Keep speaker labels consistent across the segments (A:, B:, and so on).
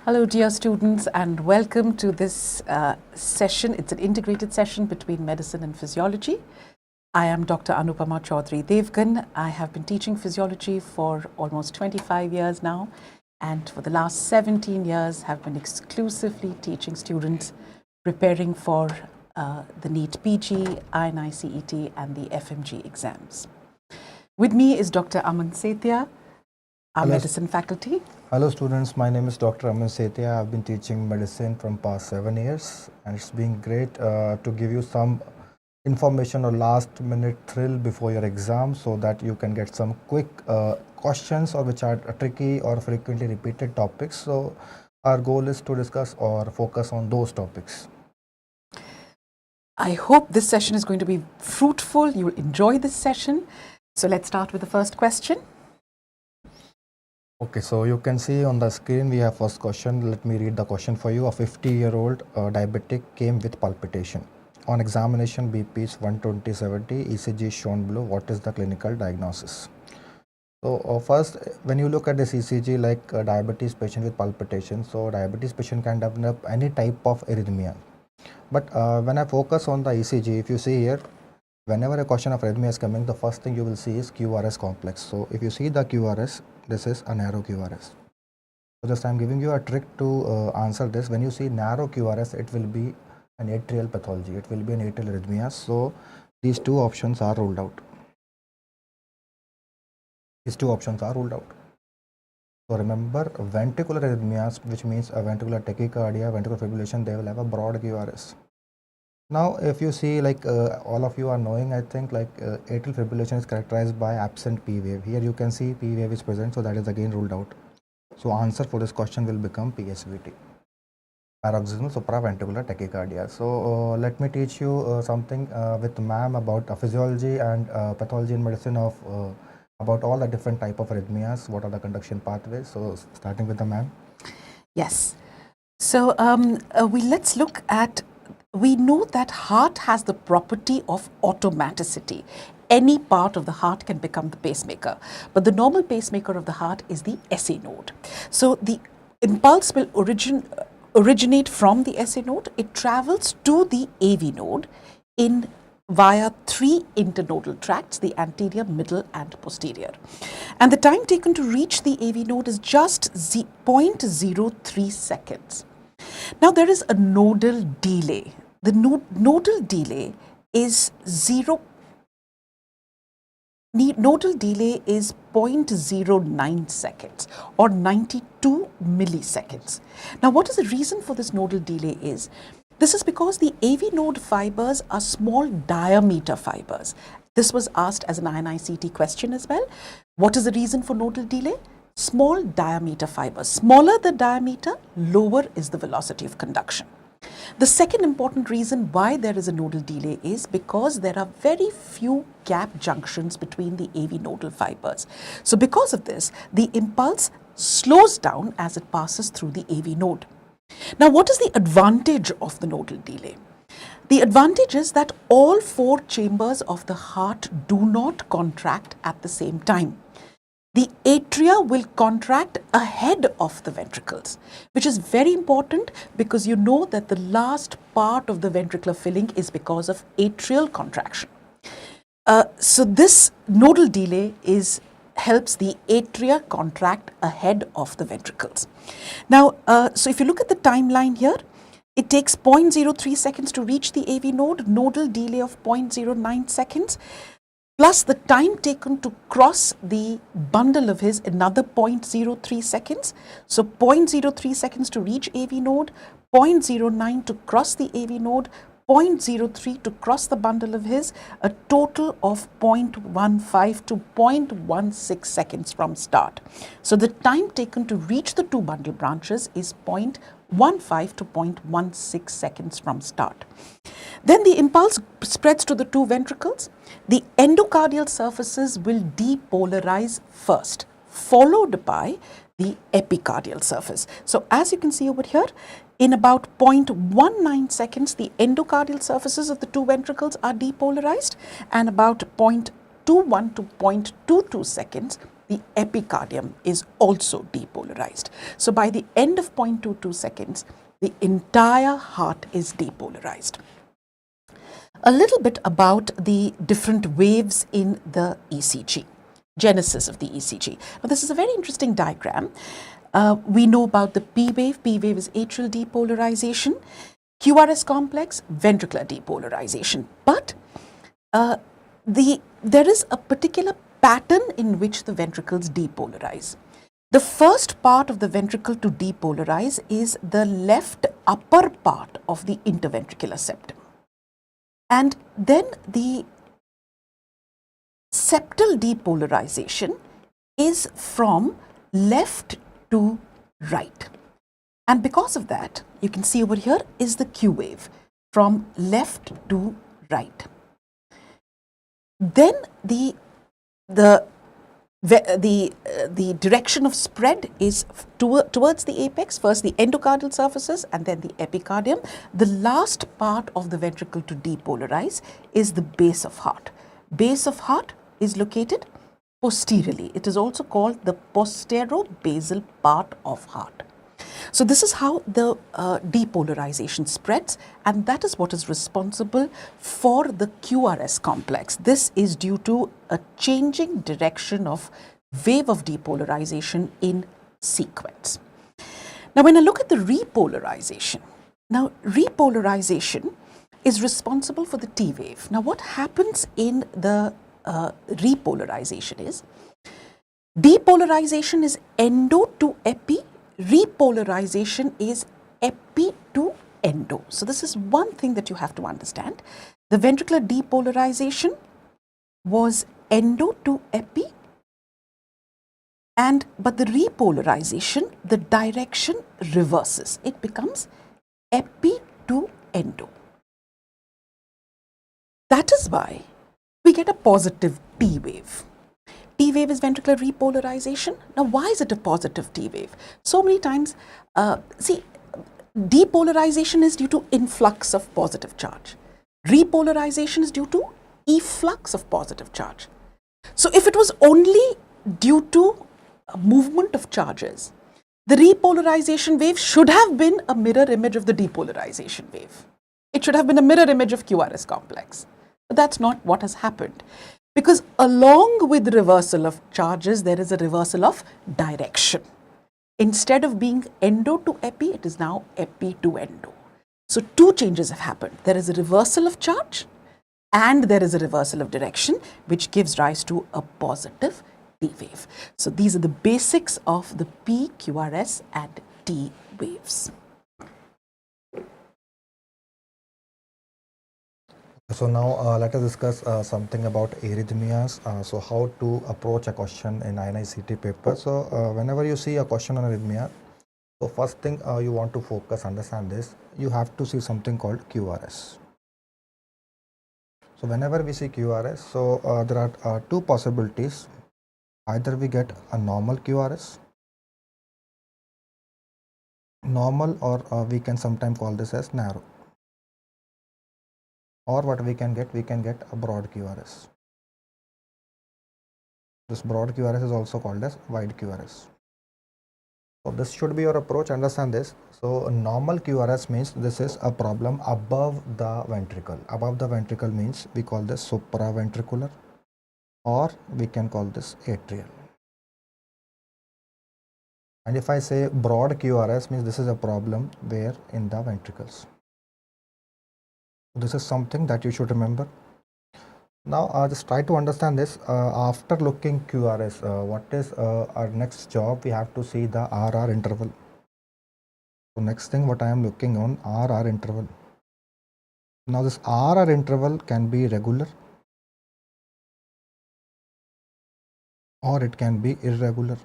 A: Hello dear students, and welcome to this session. It's an integrated session between medicine and physiology. I am Dr. Anupama Chowdhry Devgan. I have been teaching physiology for almost 25 years now, and for the last 17 years have been exclusively teaching students preparing for the NEET PG, INI-CET and the FMG exams. With me is Dr. Aman Setiya, our medicine faculty.
B: Hello students, my name is Dr. Aman Setiya. I've been teaching medicine from past 7 years, and it's been great to give you some information or last minute thrill before your exam so that you can get some quick questions or which are tricky or frequently repeated topics. So our goal is to discuss or focus on those topics.
A: I hope this session is going to be fruitful. You will enjoy this session. So let's start with the first question.
B: Okay, so you can see on the screen we have first question. Let me read the question for you. A 50-year-old diabetic came with palpitation. On examination, BP is 120/70, ECG is shown below. What is the clinical diagnosis? So first, when you look at this ECG, like diabetes patient with palpitation, so diabetes patient can develop any type of arrhythmia. But when I focus on the ECG, if you see here, whenever a question of arrhythmia is coming, the first thing you will see is QRS complex. So if you see the QRS, this is a narrow QRS. So just I'm giving you a trick to answer this. When you see narrow QRS, it will be an atrial pathology. It will be an atrial arrhythmia. So these two options are ruled out. These two options are ruled out. So remember, ventricular arrhythmias, which means a ventricular tachycardia, ventricular fibrillation, they will have a broad QRS. Now, if you see, like all of you are knowing, I think, like atrial fibrillation is characterized by absent P wave. Here you can see P wave is present, so that is again ruled out. So answer for this question will become PSVT, paroxysmal supraventricular tachycardia. So let me teach you something with ma'am about physiology and pathology in medicine of about all the different type of arrhythmias. What are the conduction pathways? So starting with the ma'am.
A: Yes. So let's look at. We know that heart has the property of automaticity. Any part of the heart can become the pacemaker, but the normal pacemaker of the heart is the SA node. So the impulse will originate from the SA node. It travels to the AV node via three internodal tracts, the anterior, middle and posterior. And the time taken to reach the AV node is just 0.03 seconds. Now there is a nodal delay. The nodal delay is 0.09 seconds or 92 milliseconds. Now what is the reason for this nodal delay is? This is because the AV node fibers are small diameter fibers. This was asked as an INI-CET question as well. What is the reason for nodal delay? Small diameter fibers. Smaller the diameter, lower is the velocity of conduction. The second important reason why there is a nodal delay is because there are very few gap junctions between the AV nodal fibers. So because of this, the impulse slows down as it passes through the AV node. Now, what is the advantage of the nodal delay? The advantage is that all four chambers of the heart do not contract at the same time. The atria will contract ahead of the ventricles, which is very important because you know that the last part of the ventricular filling is because of atrial contraction. So this nodal delay helps the atria contract ahead of the ventricles. Now, so if you look at the timeline here, it takes 0.03 seconds to reach the AV node, nodal delay of 0.09 seconds. Plus the time taken to cross the bundle of his, another 0.03 seconds. So 0.03 seconds to reach AV node, 0.09 to cross the AV node, 0.03 to cross the bundle of his, a total of 0.15 to 0.16 seconds from start. So the time taken to reach the two bundle branches is 0.15 to 0.16 seconds from start. Then the impulse spreads to the two ventricles. The endocardial surfaces will depolarize first, followed by the epicardial surface. So as you can see over here, in about 0.19 seconds, the endocardial surfaces of the two ventricles are depolarized, and about 0.21 to 0.22 seconds, the epicardium is also depolarized. So by the end of 0.22 seconds, the entire heart is depolarized. A little bit about the different waves in the ECG, genesis of the ECG. Now, this is a very interesting diagram. We know about the P wave. P wave is atrial depolarization. QRS complex, ventricular depolarization. But there is a particular pattern in which the ventricles depolarize. The first part of the ventricle to depolarize is the left upper part of the interventricular septum. And then the septal depolarization is from left to right. And because of that, you can see over here is the Q wave from left to right. Then the direction of spread is towards the apex, first the endocardial surfaces and then the epicardium. The last part of the ventricle to depolarize is the base of heart. Base of heart is located posteriorly. It is also called the posterobasal part of heart. So this is how the depolarization spreads, and that is what is responsible for the QRS complex. This is due to a changing direction of wave of depolarization in sequence. Now when I look at the repolarization, now repolarization is responsible for the T wave. Now what happens in the repolarization is, depolarization is endo to epi, repolarization is epi to endo. So this is one thing that you have to understand. The ventricular depolarization was endo to epi, but the repolarization, the direction reverses. It becomes epi to endo. That is why we get a positive T wave. T wave is ventricular repolarization. Now, why is it a positive T wave? So many times, depolarization is due to influx of positive charge. Repolarization is due to efflux of positive charge. So if it was only due to a movement of charges, the repolarization wave should have been a mirror image of the depolarization wave. It should have been a mirror image of QRS complex. But that's not what has happened. Because along with reversal of charges, there is a reversal of direction. Instead of being endo to epi, it is now epi to endo. So two changes have happened. There is a reversal of charge and there is a reversal of direction, which gives rise to a positive T wave. So these are the basics of the P, QRS and T waves.
B: So now let us discuss something about arrhythmias. So how to approach a question in INI-CET paper. So whenever you see a question on arrhythmia, so first thing you want to focus, understand this, you have to see something called QRS. So whenever we see QRS, so there are two possibilities. Either we get a normal QRS, normal, or we can sometimes call this as narrow. Or what we can get a broad QRS. This broad QRS is also called as wide QRS. So this should be your approach, understand this. So normal QRS means this is a problem above the ventricle. Above the ventricle means we call this supraventricular, or we can call this atrial. And if I say broad QRS means this is a problem where in the ventricles. This is something that you should remember. Now just try to understand this. After looking QRS, what is our next job? We have to see the RR interval. So next thing what I am looking on, RR interval. Now this RR interval can be regular or it can be irregular.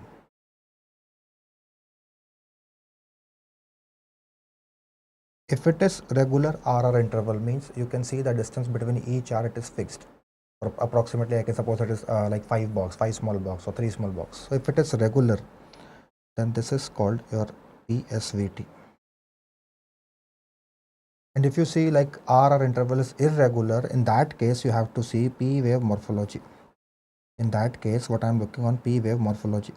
B: If it is regular RR interval means you can see the distance between each R, it is fixed. Or approximately I can suppose it is like 5 small box or 3 small box. So if it is regular, then this is called your PSVT. And if you see like RR interval is irregular, in that case you have to see P wave morphology. In that case, what I'm looking on P wave morphology.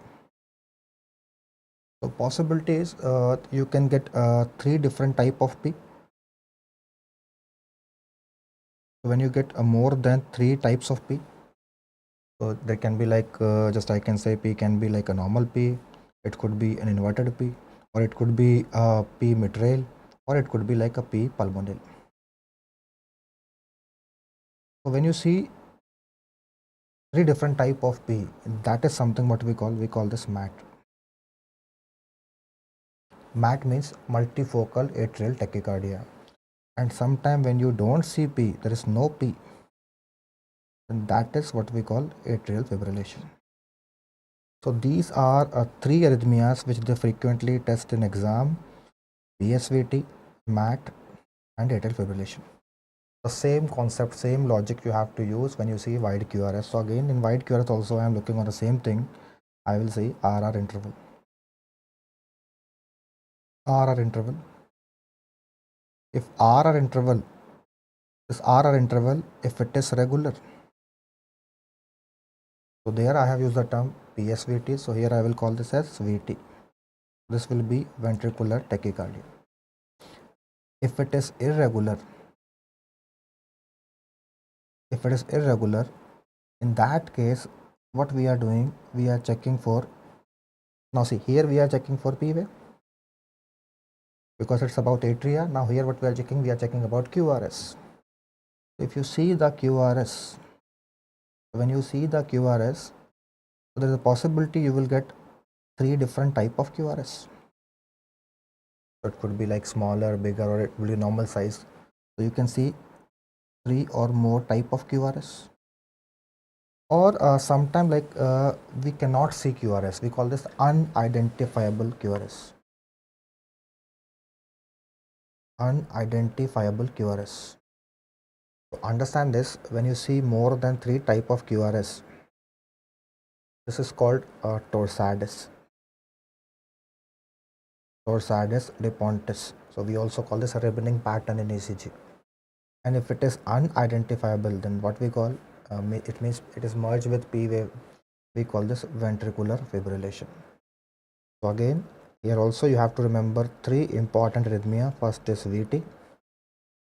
B: So possibilities, you can get three different type of P. So when you get more than three types of P, so there can be like just I can say P can be like a normal P, it could be an inverted P, or it could be a P mitral, or it could be like a P pulmonale. So when you see three different type of P, that is something what we call this MAT. MAT means multifocal atrial tachycardia. And sometime when you don't see P, there is no P, then that is what we call atrial fibrillation. So these are three arrhythmias which they frequently test in exam: PSVT, MAT, and atrial fibrillation. The same concept, same logic you have to use when you see wide QRS. So again, in wide QRS also I am looking on the same thing. I will see RR interval. RR interval. If RR interval is RR interval, if it is regular. So there I have used the term PSVT. So here I will call this as VT. This will be ventricular tachycardia. If it is irregular, in that case, what we are doing, we are checking for, now see here we are checking for P wave because it's about atria. Now here what we are checking about QRS. If you see the QRS, when you see the QRS, there is a possibility you will get three different type of QRS. So it could be like smaller, bigger, or it will be normal size. So you can see three or more type of QRS. Or sometime like we cannot see QRS. We call this unidentifiable QRS. Unidentifiable QRS. To understand this, when you see more than three type of QRS, this is called torsades. Torsades de Pontis. So we also call this a ribbon pattern in ECG. And if it is unidentifiable, then what we call it means it is merged with P wave. We call this ventricular fibrillation. So again, here also you have to remember three important arrhythmia. First is VT,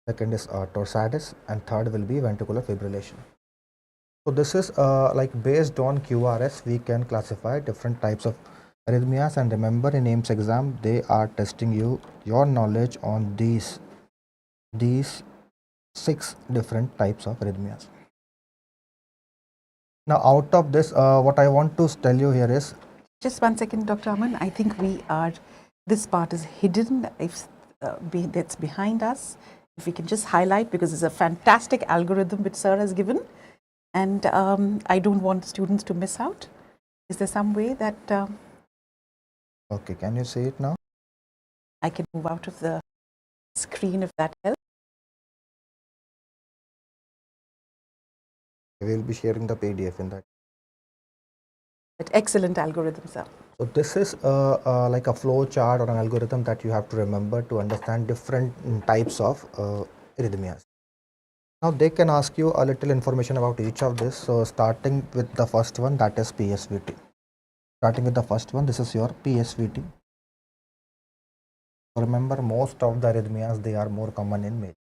B: second is torsades, and third will be ventricular fibrillation. So this is like based on QRS, we can classify different types of arrhythmias. And remember, in AIMS exam, they are testing your knowledge on these 6 different types of arrhythmias. Now, out of this, what I want to tell you here is,
A: just one second, Dr. Aman. I think this part is hidden. If that's behind us, if we can just highlight, because it's a fantastic algorithm which sir has given, and I don't want students to miss out. Is there some way that
B: okay, can you see it now?
A: I can move out of the screen if that helps?
B: We will be sharing the PDF in that.
A: But excellent algorithm, sir.
B: So this is like a flow chart or an algorithm that you have to remember to understand different types of arrhythmias. Now they can ask you a little information about each of this. So starting with the first one, that is PSVT. Starting with the first one, this is your PSVT. So remember, most of the arrhythmias, they are more common in males.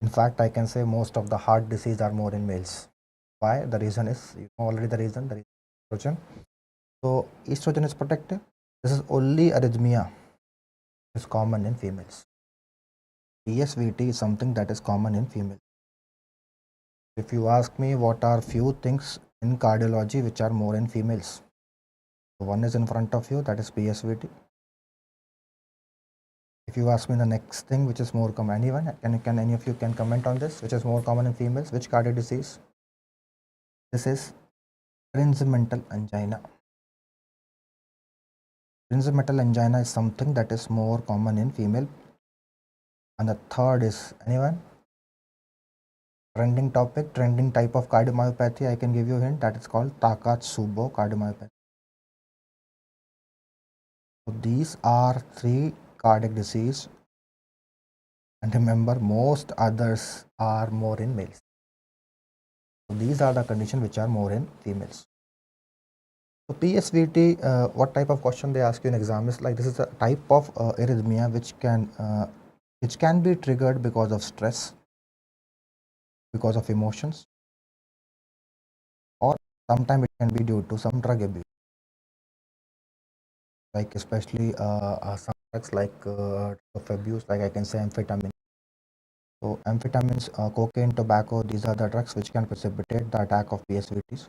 B: In fact, I can say most of the heart disease are more in males. Why? The reason is, you know already the reason, there is estrogen. So estrogen is protective. This is only arrhythmia is common in females. PSVT is something that is common in females. If you ask me what are few things in cardiology which are more in females, one is in front of you, that is PSVT. If you ask me the next thing which is more common, can any of you can comment on this, which is more common in females, which cardiac disease? This is trigeminal angina. Trigeminal angina is something that is more common in female. And the third is, anyone? Trending topic, trending type of cardiomyopathy, I can give you a hint, that is called Takotsubo cardiomyopathy. So these are 3 cardiac disease, and remember, most others are more in males. So these are the conditions which are more in females. So PSVT, what type of question they ask you in exam is like, this is a type of arrhythmia which can be triggered because of stress, because of emotions, or sometimes it can be due to some drug abuse, like especially some drugs like of abuse, like I can say amphetamine. So amphetamines, cocaine, tobacco, these are the drugs which can precipitate the attack of PSVTs.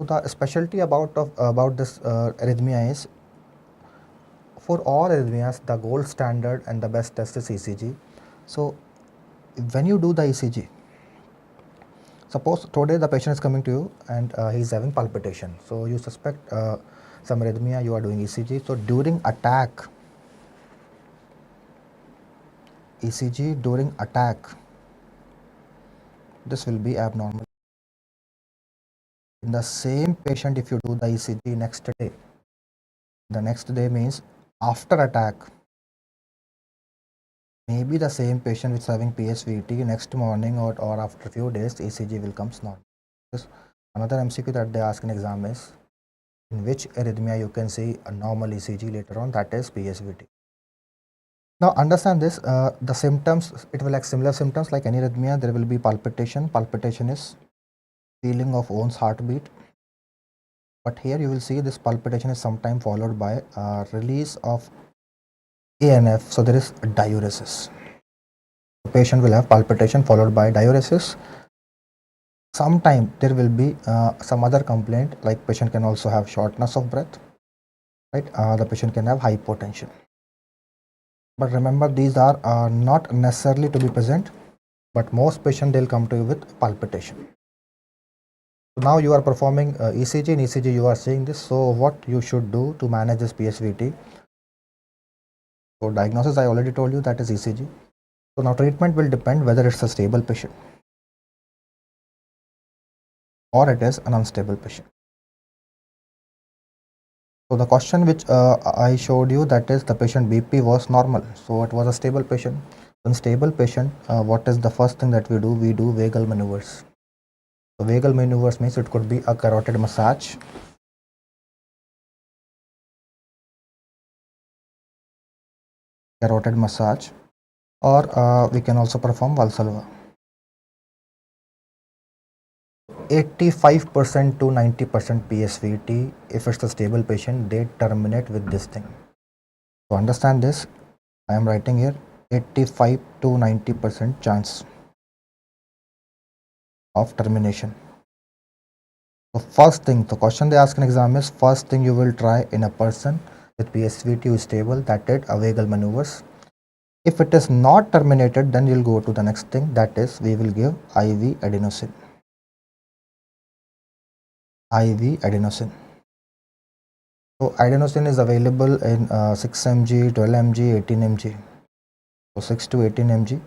B: So the specialty about this arrhythmia is, for all arrhythmias, the gold standard and the best test is ECG. So when you do the ECG, suppose today the patient is coming to you and he is having palpitation. So you suspect some arrhythmia, you are doing ECG. So during attack, ECG during attack, this will be abnormal. In the same patient, if you do the ECG next day, the next day means after attack, maybe the same patient which is having PSVT, next morning or after a few days, ECG will come normal. Another MCQ that they ask in exam is, in which arrhythmia you can see a normal ECG later on, that is PSVT. Now understand this, the symptoms, it will have similar symptoms like any arrhythmia. There will be palpitation. Palpitation is feeling of one's heartbeat. But here you will see this palpitation is sometimes followed by release of ANF. So there is diuresis. The patient will have palpitation followed by diuresis. Sometime there will be some other complaint, like patient can also have shortness of breath, right? The patient can have hypotension. But remember, these are not necessarily to be present, but most patient they'll come to you with palpitation. So now you are performing ECG. In ECG you are seeing this. So what you should do to manage this PSVT? So diagnosis I already told you, that is ECG. So now treatment will depend whether it's a stable patient or it is an unstable patient. So the question which I showed you, that is the patient BP was normal. So it was a stable patient. In stable patient, what is the first thing that we do? We do vagal maneuvers. So vagal maneuvers means it could be a carotid massage, or we can also perform Valsalva. 85% to 90% PSVT, if it's a stable patient, they terminate with this thing. To understand this, I am writing here 85 to 90% chance of termination. So first thing, the question they ask in exam is, first thing you will try in a person with PSVT who is stable, that is vagal maneuvers. If it is not terminated, then you'll go to the next thing, that is we will give IV adenosine. IV adenosine. So adenosine is available in 6 mg, 12 mg, 18 mg. So 6 to 18 mg.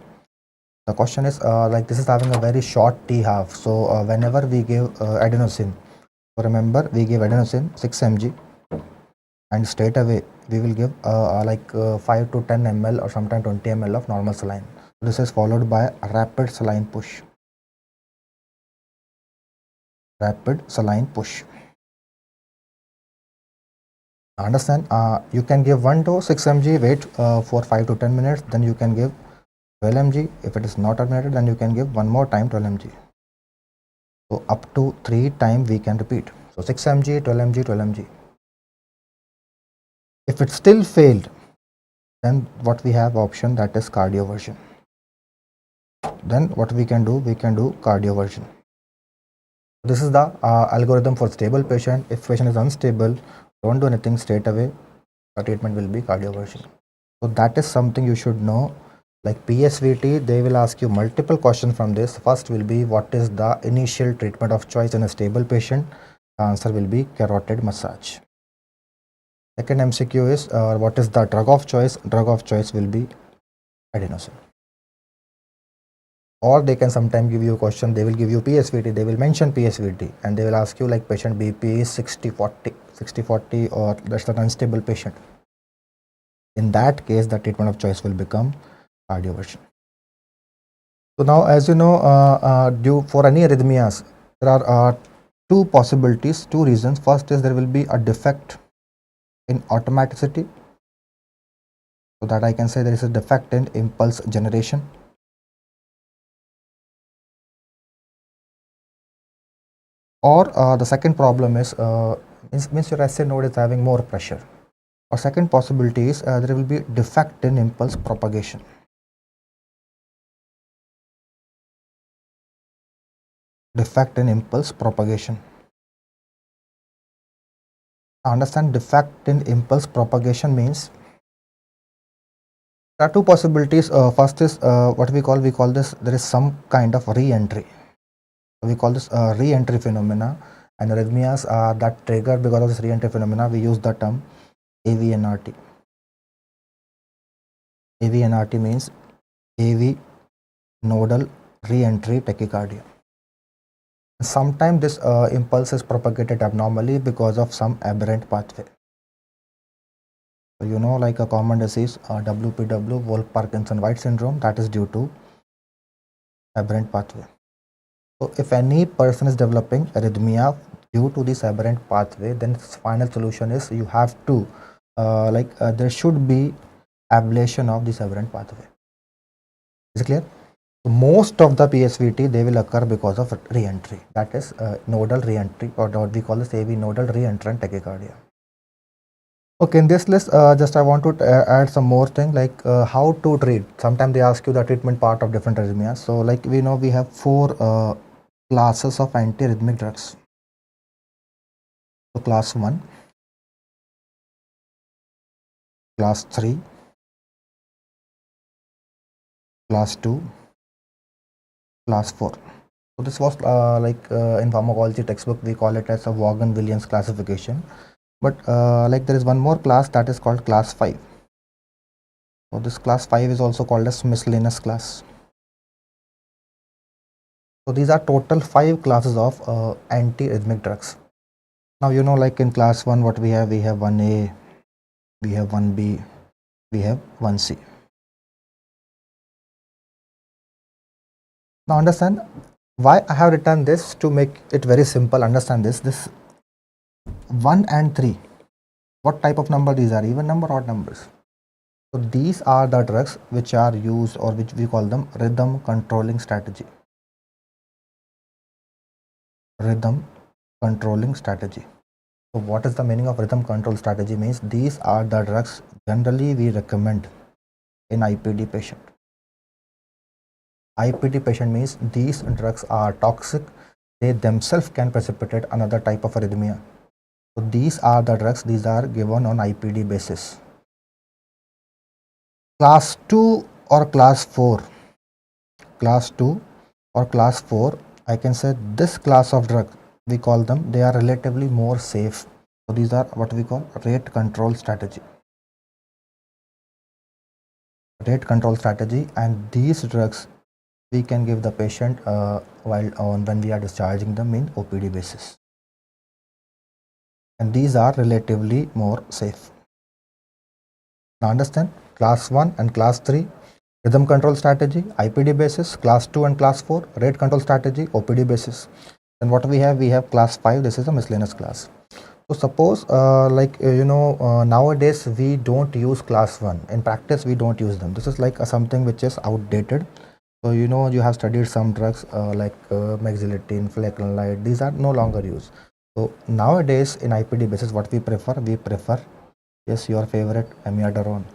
B: The question is like this is having a very short T half. So whenever we give adenosine, so remember we give adenosine 6 mg, and straight away we will give 5 to 10 ml or sometimes 20 ml of normal saline. This is followed by a rapid saline push. Rapid saline push. Understand? You can give one dose 6 mg, wait for 5 to 10 minutes, then you can give 12 mg. If it is not terminated, then you can give one more time 12 mg. So up to 3 times we can repeat. So 6 mg, 12 mg, 12 mg. If it still failed, then what we have option, that is cardioversion. Then what we can do cardioversion. This is the algorithm for stable patient. If patient is unstable, don't do anything, straight away the treatment will be cardioversion. So that is something you should know. Like PSVT, they will ask you multiple questions from this. First will be, what is the initial treatment of choice in a stable patient? The answer will be carotid massage. Second MCQ is, what is the drug of choice? Drug of choice will be adenosine. Or they can sometimes give you a question, they will give you PSVT, they will mention PSVT, and they will ask you like patient BP is 60-40, or that's an unstable patient. In that case, the treatment of choice will become cardioversion. So now, as you know, due for any arrhythmias, there are two possibilities, two reasons. First is there will be a defect in automaticity, so that I can say there is a defect in impulse generation. Or the second problem is means your SA node is having more pressure. Or second possibility is there will be defect in impulse propagation. Defect in impulse propagation. Understand, defect in impulse propagation means there are two possibilities. First is what we call this, there is some kind of re-entry. We call this re-entry phenomena, and arrhythmias are that trigger because of this re-entry phenomena. We use the term AVNRT. AVNRT means AV nodal re-entry tachycardia. Sometimes this impulse is propagated abnormally because of some aberrant pathway. So, you know, like a common disease, WPW, Wolff-Parkinson-White syndrome, that is due to aberrant pathway. So, if any person is developing arrhythmia due to this aberrant pathway, then final solution is you have to there should be ablation of this aberrant pathway. Is it clear? Most of the PSVT, they will occur because of re-entry, that is nodal re-entry, or what we call this AV nodal re-entrant tachycardia. Okay, in this list, just I want to add some more thing, like how to treat. Sometimes they ask you the treatment part of different arrhythmias. So like we know, we have four classes of antiarrhythmic drugs. So class 1, class 3, class 2, class 4. So this was in pharmacology textbook, we call it as a Vaughan-Williams classification. But like there is one more class that is called class 5. So this class 5 is also called as miscellaneous class. So these are total 5 classes of antiarrhythmic drugs. Now you know, like in class 1, what we have 1A, we have 1B, we have 1C. Now understand why I have written this, to make it very simple. Understand this 1 and 3, what type of number these are, even number, odd numbers. So these are the drugs which are used, or which we call them rhythm controlling strategy. Rhythm controlling strategy. So what is the meaning of rhythm control strategy? Means these are the drugs generally we recommend in IPD patient. IPD patient means these drugs are toxic. They themselves can precipitate another type of arrhythmia. So these are the drugs, these are given on IPD basis. Class 2 or class 4, class 2 or class 4, I can say this class of drug, we call them, they are relatively more safe. So these are what we call rate control strategy. Rate control strategy, and these drugs we can give the patient when we are discharging them in OPD basis. And these are relatively more safe. Now understand, class 1 and class 3, rhythm control strategy, IPD basis, class 2 and class 4, rate control strategy, OPD basis. Then what we have class 5, this is a miscellaneous class. So suppose nowadays we don't use class 1. In practice, we don't use them. This is like something which is outdated. So you know, you have studied some drugs mexiletine, flecainide, these are no longer used. So nowadays in IPD basis, what we prefer, yes, your favorite amiodarone,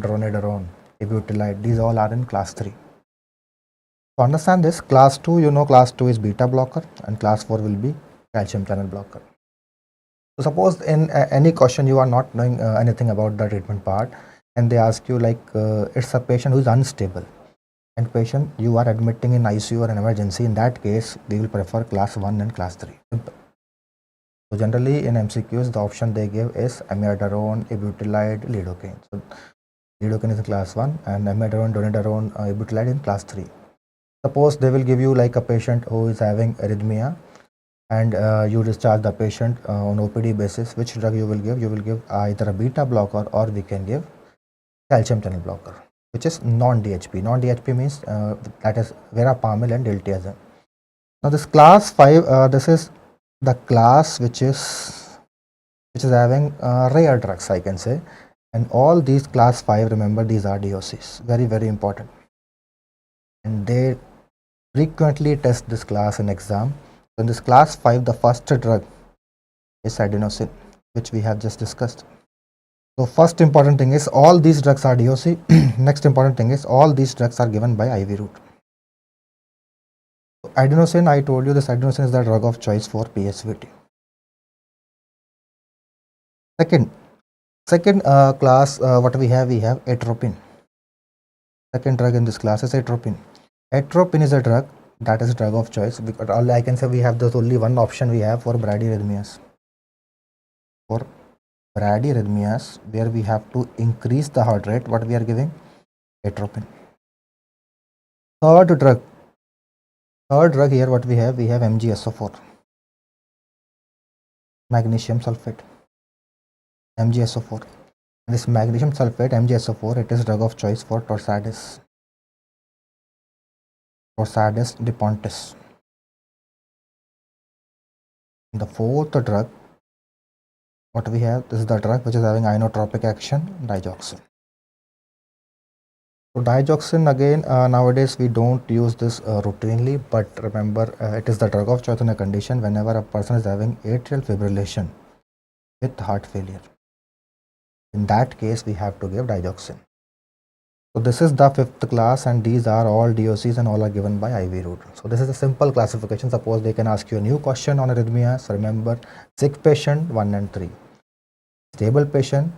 B: dronedarone, ibutylide, these all are in class 3. To understand this, class 2, you know, class 2 is beta blocker, and class 4 will be calcium channel blocker. So suppose in any question you are not knowing anything about the treatment part, and they ask you like it's a patient who is unstable, and patient you are admitting in ICU or an emergency. In that case, we will prefer class 1 and class 3. Simple. So generally in MCQs, the option they give is amiodarone, ibutylide, lidocaine. So lidocaine is in class 1 and amiodarone, dronedarone, ibutylide in class 3. Suppose they will give you like a patient who is having arrhythmia, and you discharge the patient on OPD basis. Which drug you will give? You will give either a beta blocker, or we can give calcium channel blocker. which is non-DHP. Non-DHP means that is verapamil and diltiazem. Now this class 5, this is the class which is having rare drugs, I can say, and all these class 5, remember, these are DOCs, very very important, and they frequently test this class in exam. So in this class 5, the first drug is adenosine, which we have just discussed. So first important thing is all these drugs are DOC. Next important thing is all these drugs are given by IV route. So adenosine, I told you this adenosine is the drug of choice for PSVT. Second class, what we have atropine. Second drug in this class is atropine. Atropine is a drug that is drug of choice. Because all I can say, we have this only one option we have for bradyarrhythmias. For bradyarrhythmias, where we have to increase the heart rate, what we are giving? Atropine. Third drug here, what we have MgSO4, magnesium sulfate, MgSO4. This magnesium sulfate, MgSO4, it is drug of choice for Torsades de Pontis. The fourth drug, what we have, this is the drug which is having inotropic action, digoxin. So digoxin, again, nowadays we don't use this routinely, but remember, it is the drug of choice in a condition whenever a person is having atrial fibrillation with heart failure. In that case, we have to give digoxin. So this is the fifth class, and these are all DOCs and all are given by IV route. So this is a simple classification. Suppose they can ask you a new question on arrhythmias. Remember, sick patient 1 and 3, stable patient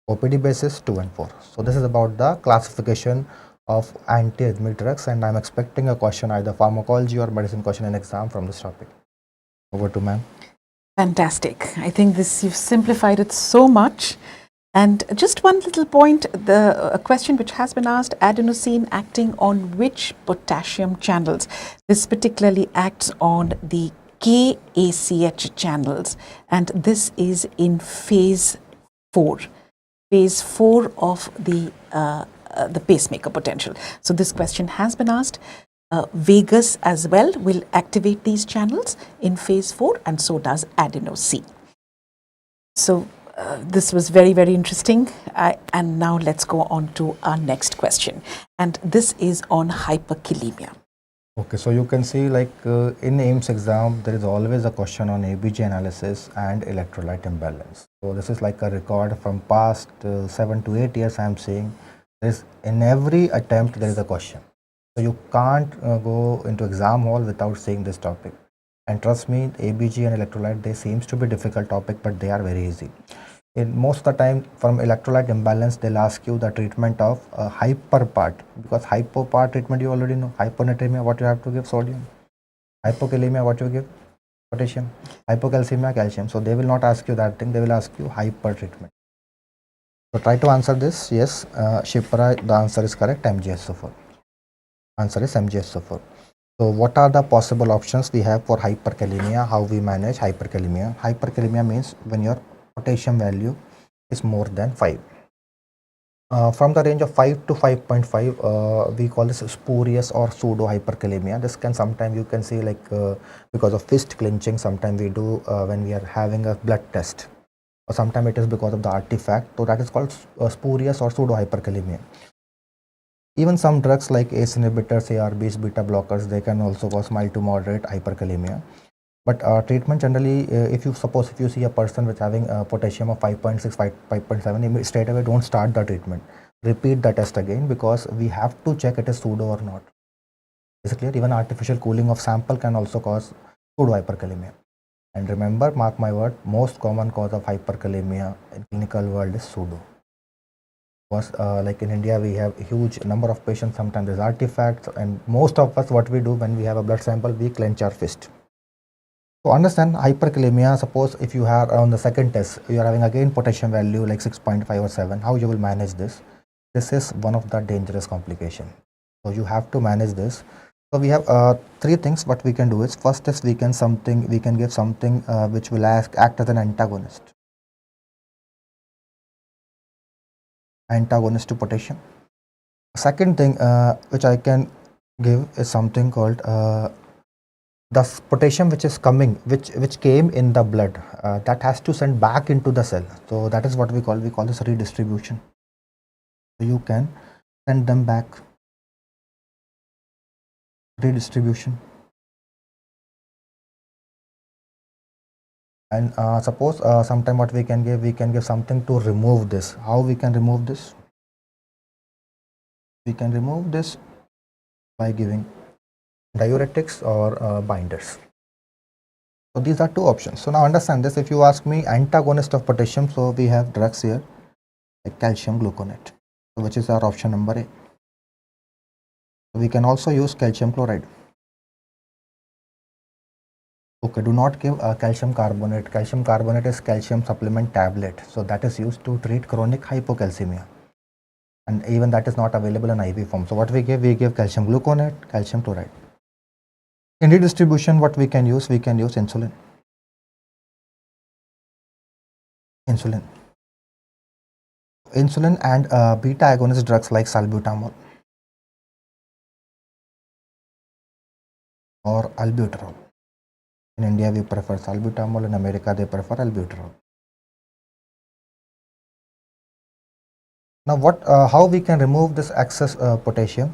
B: OPD basis 2 and 4. So this is about the classification of antiarrhythmic drugs, and I'm expecting a question, either pharmacology or medicine question in exam from this topic. Over to ma'am.
A: Fantastic. I think this, you've simplified it so much. And just one little point, a question which has been asked, adenosine acting on which potassium channels? This particularly acts on the KACH channels, and this is in phase 4. Phase 4 of the pacemaker potential. So this question has been asked. Vagus as well will activate these channels in phase 4, and so does adenosine. So this was very, very interesting. And now let's go on to our next question. And this is on hyperkalemia.
B: Okay, so you can see, like in AIIMS exam, there is always a question on ABG analysis and electrolyte imbalance. So this is like a record from past 7 to 8 years. I am saying this in every attempt there is a question. So you can't go into exam hall without seeing this topic. And trust me, ABG and electrolyte, they seems to be difficult topic, but they are very easy. In most of the time, from electrolyte imbalance, they'll ask you the treatment of hyper part, because hypo part treatment you already know. Hyponatremia, what you have to give? Sodium. Hypokalemia, what you give? Potassium. Hypocalcemia, calcium. So they will not ask you that thing. They will ask you hyper treatment. So try to answer this. Yes, Shipra, the answer is correct. MgSO4. Answer is MgSO4. So what are the possible options we have for hyperkalemia? How we manage hyperkalemia? Hyperkalemia means when your potassium value is more than 5. From the range of 5 to 5.5, we call this spurious or pseudo hyperkalemia. This can sometimes, you can see, like because of fist clenching, sometimes we do when we are having a blood test, or sometimes it is because of the artifact. So that is called spurious or pseudo hyperkalemia. Even some drugs like ACE inhibitors, ARBs, beta blockers, they can also cause mild to moderate hyperkalemia. But treatment generally, if you see a person with having potassium of 5.6, 5.7, straight away don't start the treatment. Repeat the test again, because we have to check it is pseudo or not. Is it clear? Even artificial cooling of sample can also cause pseudo hyperkalemia. And remember, mark my word, most common cause of hyperkalemia in clinical world is pseudo. Because like in India, we have a huge number of patients, sometimes there's artifacts, and most of us, what we do when we have a blood sample, we clench our fist. So understand hyperkalemia, suppose if you have on the second test, you are having again potassium value like 6.5 or 7, how you will manage this? This is one of the dangerous complications. So you have to manage this. So we have 3 things. What we can do is, first is we can give something which will act as an antagonist to potassium. Second thing which I can give is something called the potassium which is coming, which came in the blood, that has to send back into the cell. So that is what we call this redistribution. So you can send them back, redistribution. And suppose sometime what we can give something to remove this. How we can remove this? We can remove this by giving diuretics or binders. So these are two options. So now understand this. If you ask me antagonist of potassium, so we have drugs here like calcium gluconate, which is our option number A. So we can also use calcium chloride. Okay, do not give calcium carbonate. Calcium carbonate is calcium supplement tablet. So that is used to treat chronic hypocalcemia. And even that is not available in IV form. So what we give calcium gluconate, calcium chloride. In redistribution, what we can use insulin. Insulin and beta agonist drugs like salbutamol or albuterol. In India, we prefer salbutamol. In America, they prefer albuterol. Now, how we can remove this excess potassium?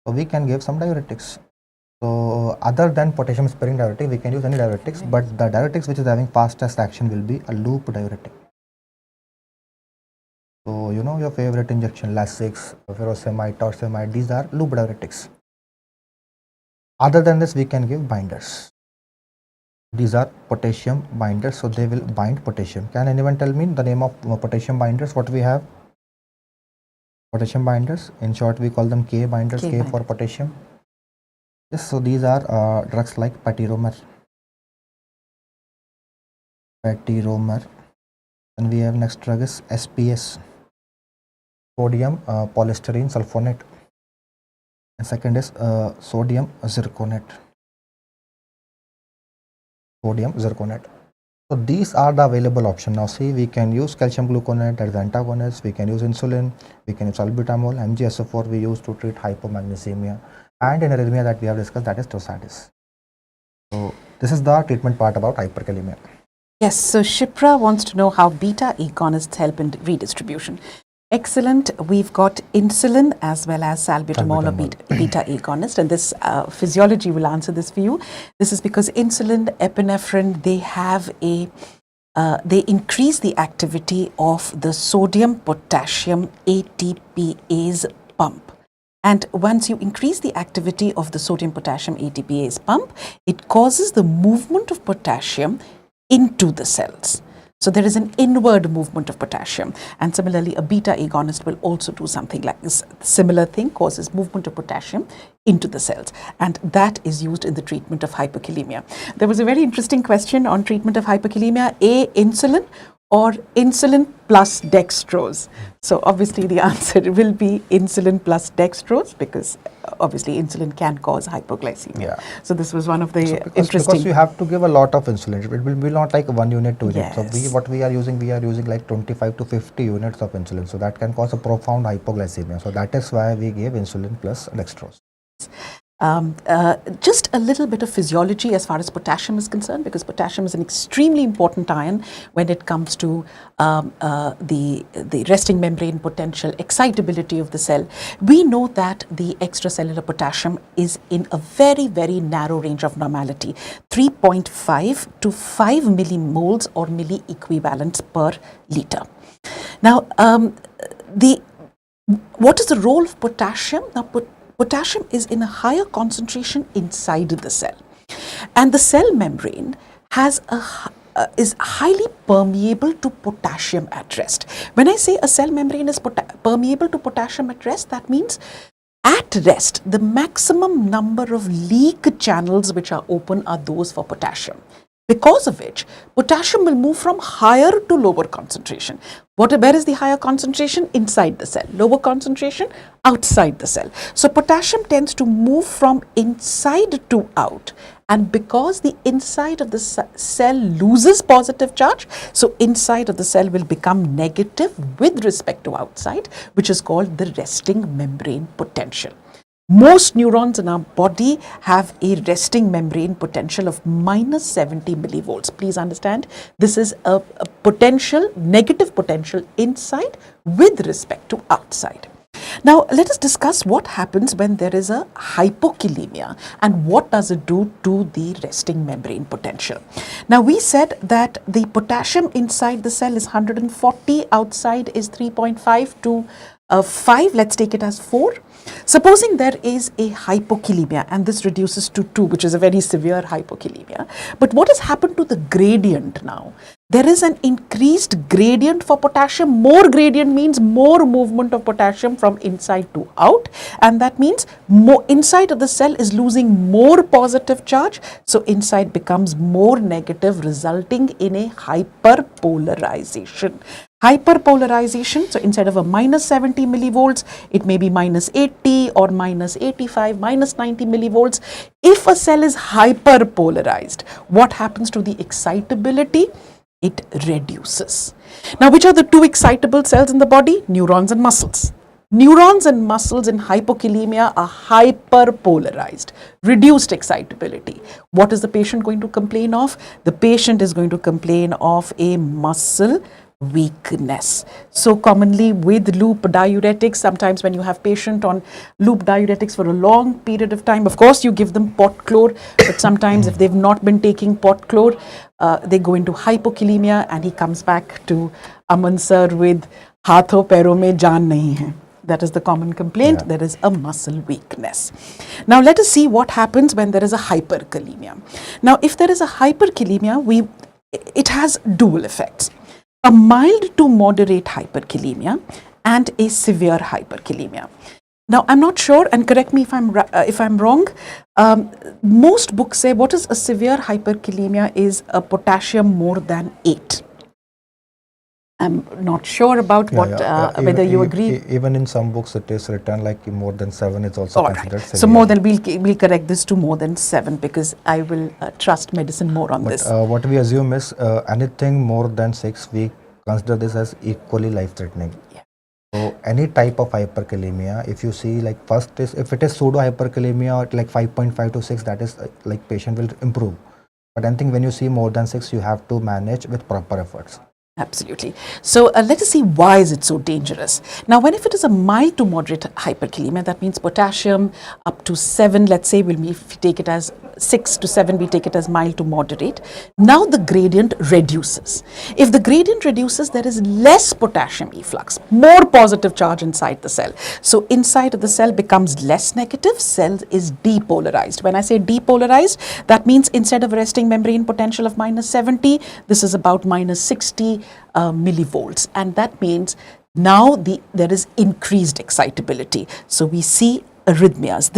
B: So we can give some diuretics. So other than potassium sparing diuretic, we can use any diuretics, but the diuretics which is having fastest action will be a loop diuretic. So you know your favorite injection, Lasix, furosemide, torsemide, these are loop diuretics. Other than this, we can give binders. These are potassium binders, so they will bind potassium. Can anyone tell me the name of potassium binders? What we have? Potassium binders. In short, we call them K binders. K for potassium. Yes, so these are drugs like patiromer. And we have next drug is SPS, sodium polystyrene sulfonate, and second is sodium zirconate. So these are the available options. Now see, we can use calcium gluconate, that is antagonist. We can use insulin. We can use salbutamol. MgSO4 we use to treat hypomagnesemia, and in arrhythmia that we have discussed, that is tosadis. So this is the treatment part about hyperkalemia.
A: Yes, so Shipra wants to know how beta agonists help in redistribution. Excellent. We've got insulin as well as salbutamol or beta agonist, and this physiology will answer this for you. This is because insulin, epinephrine, they have they increase the activity of the sodium potassium ATPase pump. And once you increase the activity of the sodium potassium ATPase pump, it causes the movement of potassium into the cells. So there is an inward movement of potassium, and similarly a beta agonist will also do something like this. Similar thing, causes movement of potassium into the cells, and that is used in the treatment of hyperkalemia. There was a very interesting question on treatment of hyperkalemia: A, insulin or insulin plus dextrose? So obviously the answer will be insulin plus dextrose, because obviously insulin can cause hypoglycemia. Yeah. So this was one of the interesting.
B: Because you have to give a lot of insulin. It will be not like 1 unit, 2 units. So what we are using like 25 to 50 units of insulin. So that can cause a profound hypoglycemia. So that is why we give insulin plus dextrose.
A: Just a little bit of physiology as far as potassium is concerned, because potassium is an extremely important ion when it comes to the resting membrane potential, excitability of the cell. We know that the extracellular potassium is in a very, very narrow range of normality, 3.5 to 5 millimoles or milliequivalents per liter. Now, what is the role of potassium? Now, potassium is in a higher concentration inside the cell, and the cell membrane has is highly permeable to potassium at rest. When I say a cell membrane is permeable to potassium at rest, that means at rest the maximum number of leak channels which are open are those for potassium. because of which potassium will move from higher to lower concentration. Where is the higher concentration? Inside the cell. Lower concentration? Outside the cell. So potassium tends to move from inside to out, and because the inside of the cell loses positive charge, so inside of the cell will become negative with respect to outside, which is called the resting membrane potential. Most neurons in our body have a resting membrane potential of minus 70 millivolts. Please understand, this is a potential, negative potential inside with respect to outside. Now, let us discuss what happens when there is a hypokalemia and what does it do to the resting membrane potential. Now, we said that the potassium inside the cell is 140, outside is 3.5 to 5, let's take it as 4. Supposing there is a hypokalemia and this reduces to 2, which is a very severe hypokalemia, but what has happened to the gradient now? There is an increased gradient for potassium. More gradient means more movement of potassium from inside to out, and that means more inside of the cell is losing more positive charge, so inside becomes more negative, resulting in a hyperpolarization. Hyperpolarization, so instead of a minus 70 millivolts, it may be minus 80 or minus 85, minus 90 millivolts. If a cell is hyperpolarized, what happens to the excitability? It reduces. Now, which are the two excitable cells in the body? Neurons and muscles. Neurons and muscles in hypokalemia are hyperpolarized, reduced excitability. What is the patient going to complain of? The patient is going to complain of a muscle weakness. So commonly with loop diuretics, sometimes when you have patient on loop diuretics for a long period of time, of course you give them pot chlor, but sometimes if they've not been taking pot chlor, they go into hypokalemia and he comes back to Aman sir with haatho पैरों में जान नहीं है. That is the common complaint. There is a muscle weakness. Now let us see what happens when there is a hyperkalemia. Now if there is a hyperkalemia, it has dual effects. A mild to moderate hyperkalemia and a severe hyperkalemia. Now, I'm not sure, and correct me if I'm wrong, most books say what is a severe hyperkalemia is a potassium more than 8. I'm not sure about whether you agree.
B: Even in some books it is written like more than 7 is also considered severe.
A: So more than, we'll correct this to more than 7 because I will trust medicine more on this.
B: What we assume is anything more than 6, we consider this as equally life-threatening. So any type of hyperkalemia, if you see like first is, if it is pseudo hyperkalemia at like 5.5 to 6, that is like patient will improve. But I think when you see more than 6, you have to manage with proper efforts.
A: Absolutely. So let us see why is it so dangerous. Now, if it is a mild to moderate hyperkalemia, that means potassium up to 7, let's say, if we take it as 6 to 7, we take it as mild to moderate. Now the gradient reduces. If the gradient reduces, there is less potassium efflux, more positive charge inside the cell. So inside of the cell becomes less negative, cell is depolarized. When I say depolarized, that means instead of resting membrane potential of minus 70, this is about minus 60 millivolts, and that means now there is increased excitability. So we see arrhythmias.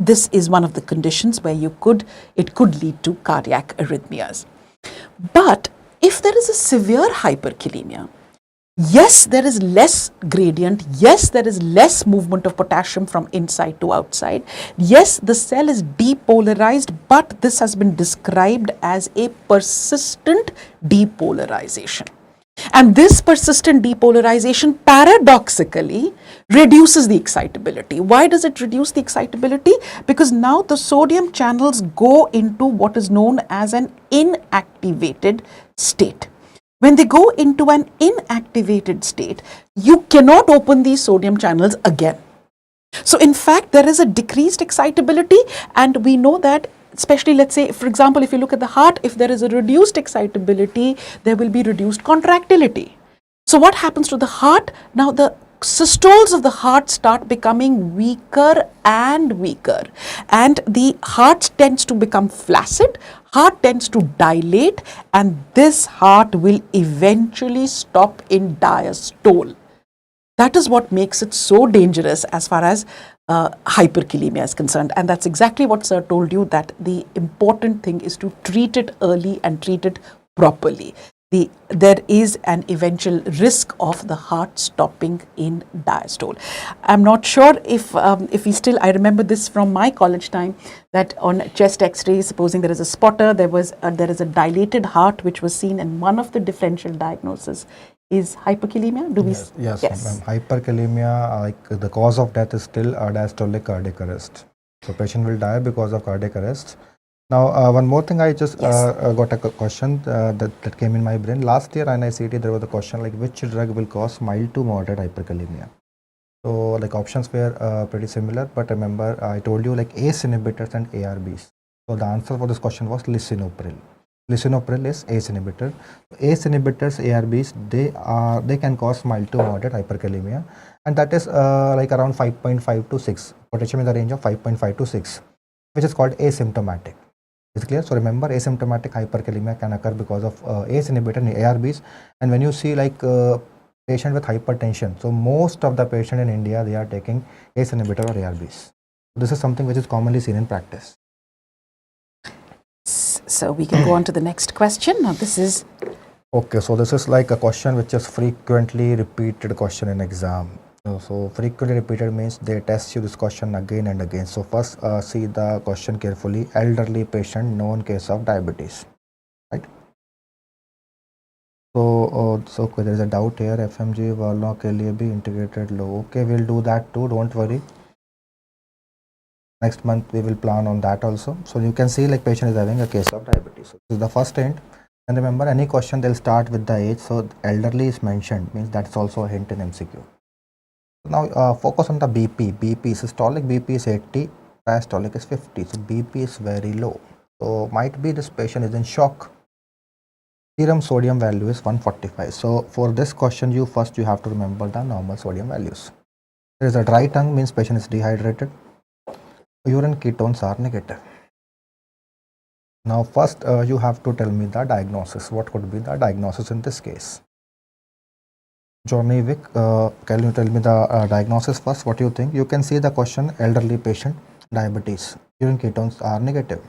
A: This is one of the conditions where it could lead to cardiac arrhythmias. But if there is a severe hyperkalemia, yes, there is less gradient. Yes, there is less movement of potassium from inside to outside. Yes, the cell is depolarized, but this has been described as a persistent depolarization. And this persistent depolarization paradoxically reduces the excitability. Why does it reduce the excitability? Because now the sodium channels go into what is known as an inactivated state. When they go into an inactivated state, you cannot open these sodium channels again. So in fact, there is a decreased excitability, and we know that, especially let's say, for example, if you look at the heart, if there is a reduced excitability, there will be reduced contractility. So what happens to the heart? Now the systoles of the heart start becoming weaker and weaker, and the heart tends to become flaccid, heart tends to dilate, and this heart will eventually stop in diastole. That is what makes it so dangerous as far as hyperkalemia is concerned. And that's exactly what Sir told you, that the important thing is to treat it early and treat it properly. There is an eventual risk of the heart stopping in diastole. I'm not sure if we still, I remember this from my college time, that on chest x-ray, supposing there is a spotter, there is a dilated heart which was seen, and one of the differential diagnoses is hyperkalemia. Do we?
B: Yes. Hyperkalemia, like the cause of death is still diastolic cardiac arrest. So patient will die because of cardiac arrest. Now, one more thing, I just got a question that came in my brain. Last year, INI-CET, there was a question like which drug will cause mild to moderate hyperkalemia. So, like options were pretty similar, but remember, I told you like ACE inhibitors and ARBs. So, the answer for this question was lisinopril. Lisinopril is ACE inhibitor. ACE inhibitors, ARBs, they can cause mild to moderate hyperkalemia, and that is like around 5.5 to 6, potassium in the range of 5.5 to 6, which is called asymptomatic. Is clear? So remember, asymptomatic hyperkalemia can occur because of ACE inhibitor and ARBs. And when you see like patient with hypertension, so most of the patient in India, they are taking ACE inhibitor or ARBs. This is something which is commonly seen in practice.
A: So we can go on to the next question. Now this is...
B: Okay, so this is like a question which is frequently repeated question in exam. So frequently repeated means they test you this question again and again. So first see the question carefully. Elderly patient, known case of diabetes, right? So okay, there is a doubt here. FMG वालों के लिए भी integrated low. Okay, we'll do that too. Don't worry. Next month we will plan on that also. So you can see like patient is having a case of diabetes. So this is the first hint. And remember, any question they'll start with the age. So elderly is mentioned, means that's also a hint in MCQ. Now focus on the BP. BP, systolic BP is 80, diastolic is 50. So BP is very low. So might be this patient is in shock. Serum sodium value is 145. So for this question, you have to remember the normal sodium values. There is a dry tongue, means patient is dehydrated. Urine ketones are negative. Now first you have to tell me the diagnosis. What could be the diagnosis in this case? Johnny Wick, can you tell me the diagnosis first? What do you think? You can see the question, elderly patient, diabetes, urine ketones are negative,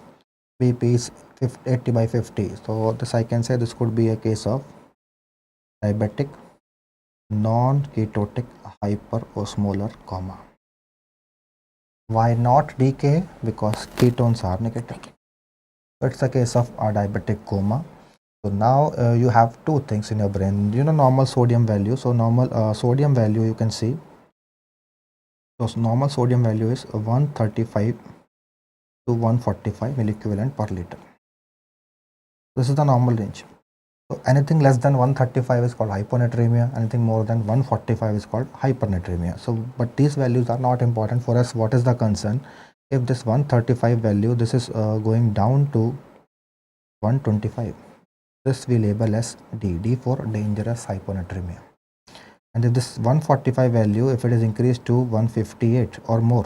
B: BP is 80 by 50. So this I can say this could be a case of diabetic, non-ketotic hyperosmolar coma. Why not DK? Because ketones are negative. So it's a case of a diabetic coma. So now you have two things in your brain. You know normal sodium value. So normal sodium value you can see. So normal sodium value is 135 to 145 milliequivalent per liter. This is the normal range. So anything less than 135 is called hyponatremia. Anything more than 145 is called hypernatremia. So but these values are not important for us. What is the concern? If this 135 value, this is going down to 125. This we label as D for dangerous hyponatremia. And if this 145 value, if it is increased to 158 or more,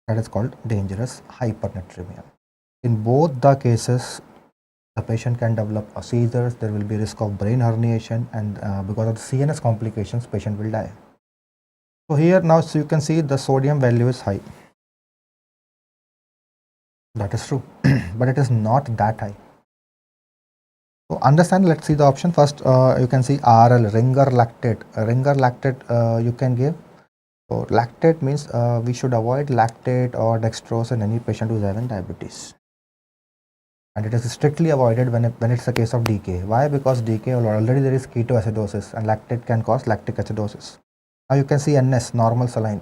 B: that is called dangerous hypernatremia. In both the cases, the patient can develop a seizures, there will be risk of brain herniation, and because of the CNS complications, patient will die. So here now, so you can see the sodium value is high. That is true, but it is not that high. So understand, let's see the option. First, you can see RL, ringer lactate. Ringer lactate you can give. So lactate means we should avoid lactate or dextrose in any patient who is having diabetes. And it is strictly avoided when it's a case of DK. Why? Because DK already there is ketoacidosis, and lactate can cause lactic acidosis. Now you can see NS, normal saline,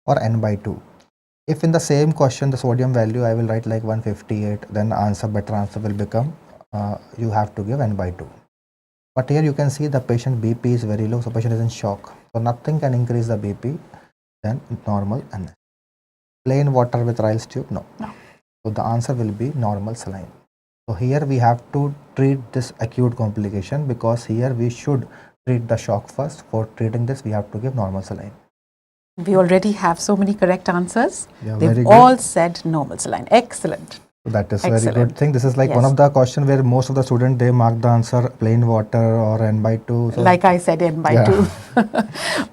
B: or N by 2. If in the same question the sodium value I will write like 158, then better answer will become you have to give N by 2. But here you can see the patient BP is very low, so patient is in shock. So nothing can increase the BP than normal NS. Plain water with Ryle's tube? No. So the answer will be normal saline. So here we have to treat this acute complication, because here we should treat the shock first. For treating this, we have to give normal saline.
A: We already have so many correct answers.
B: Yeah,
A: They've all said normal saline. Excellent.
B: That is very good
A: Excellent.
B: thing. This is like one
A: Yes.
B: of the question where most of the student they mark the answer plain water or n by 2. So
A: Like I said, N by
B: yeah.
A: 2.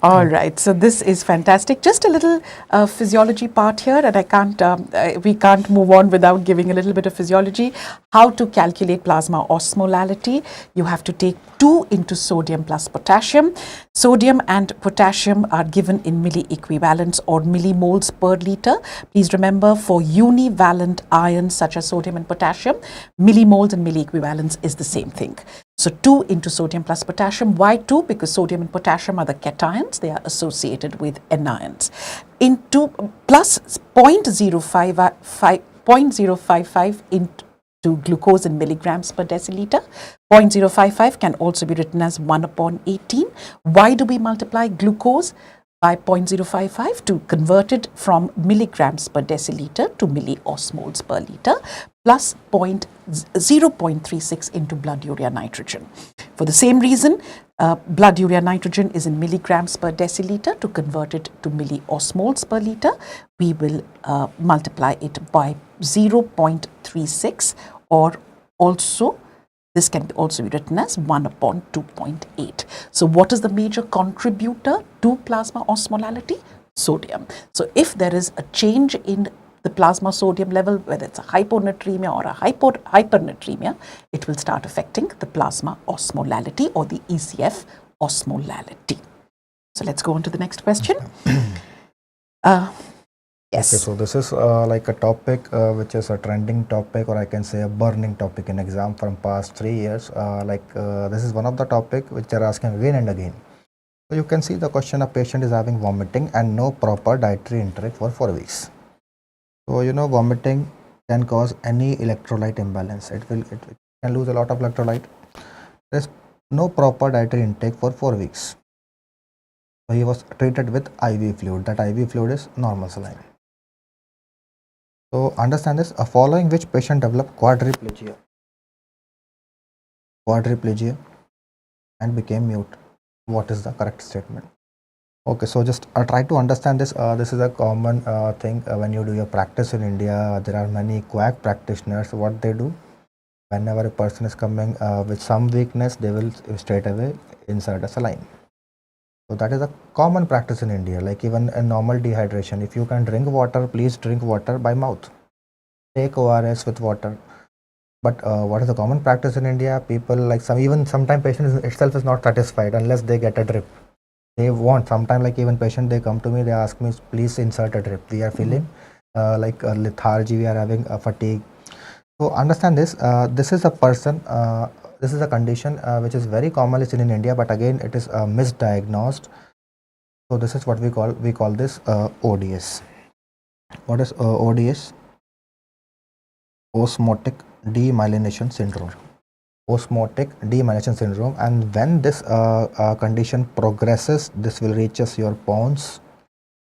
A: All right. So this is fantastic. Just a little physiology part here, and we can't move on without giving a little bit of physiology. How to calculate plasma osmolality. You have to take 2 into sodium plus potassium. Sodium and potassium are given in milli-equivalents or millimoles per liter. Please remember, for univalent ions such as sodium and potassium, millimoles and milli-equivalents is the same thing. So 2 into sodium plus potassium. Why 2? Because sodium and potassium are the cations. They are associated with anions. Into plus 0.055 into glucose in milligrams per deciliter. 0.055 can also be written as 1 upon 18. Why do we multiply glucose by 0.055 to convert it from milligrams per deciliter to milliosmoles per liter, plus 0.36 into blood urea nitrogen. For the same reason, blood urea nitrogen is in milligrams per deciliter. To convert it to milliosmoles per liter, we will multiply it by 0.36, or also this can also be written as 1 upon 2.8. So what is the major contributor to plasma osmolality? Sodium. So if there is a change in the plasma sodium level, whether it's a hyponatremia or a hypernatremia, it will start affecting the plasma osmolality or the ECF osmolality. So let's go on to the next question. Yes.
B: Okay, so this is like a topic which is a trending topic, or I can say a burning topic in exam from past 3 years. This is one of the topic which they are asking again and again. So you can see the question: a patient is having vomiting and no proper dietary intake for 4 weeks. So you know, vomiting can cause any electrolyte imbalance. It can lose a lot of electrolyte. There is no proper dietary intake for 4 weeks. So he was treated with IV fluid. That IV fluid is normal saline. So understand this, following which patient developed quadriplegia and became mute. What is the correct statement? Okay, so just try to understand this. This is a common thing when you do your practice in India. There are many quack practitioners. What they do, whenever a person is coming with some weakness, they will straight away insert a saline. So that is a common practice in India. Like even a normal dehydration, if you can drink water, please drink water by mouth. Take ORS with water. But what is the common practice in India? People like sometimes patient itself is not satisfied unless they get a drip. They want sometimes, like even patient, they come to me, they ask me, please insert a drip. We are feeling like lethargy, we are having a fatigue. So understand this. This is a person. This is a condition which is very commonly seen in India, but again it is misdiagnosed. So this is what we call this ODS. What is ODS? Osmotic demyelination syndrome. Osmotic demyelination syndrome, and when this condition progresses, this will reaches your pons.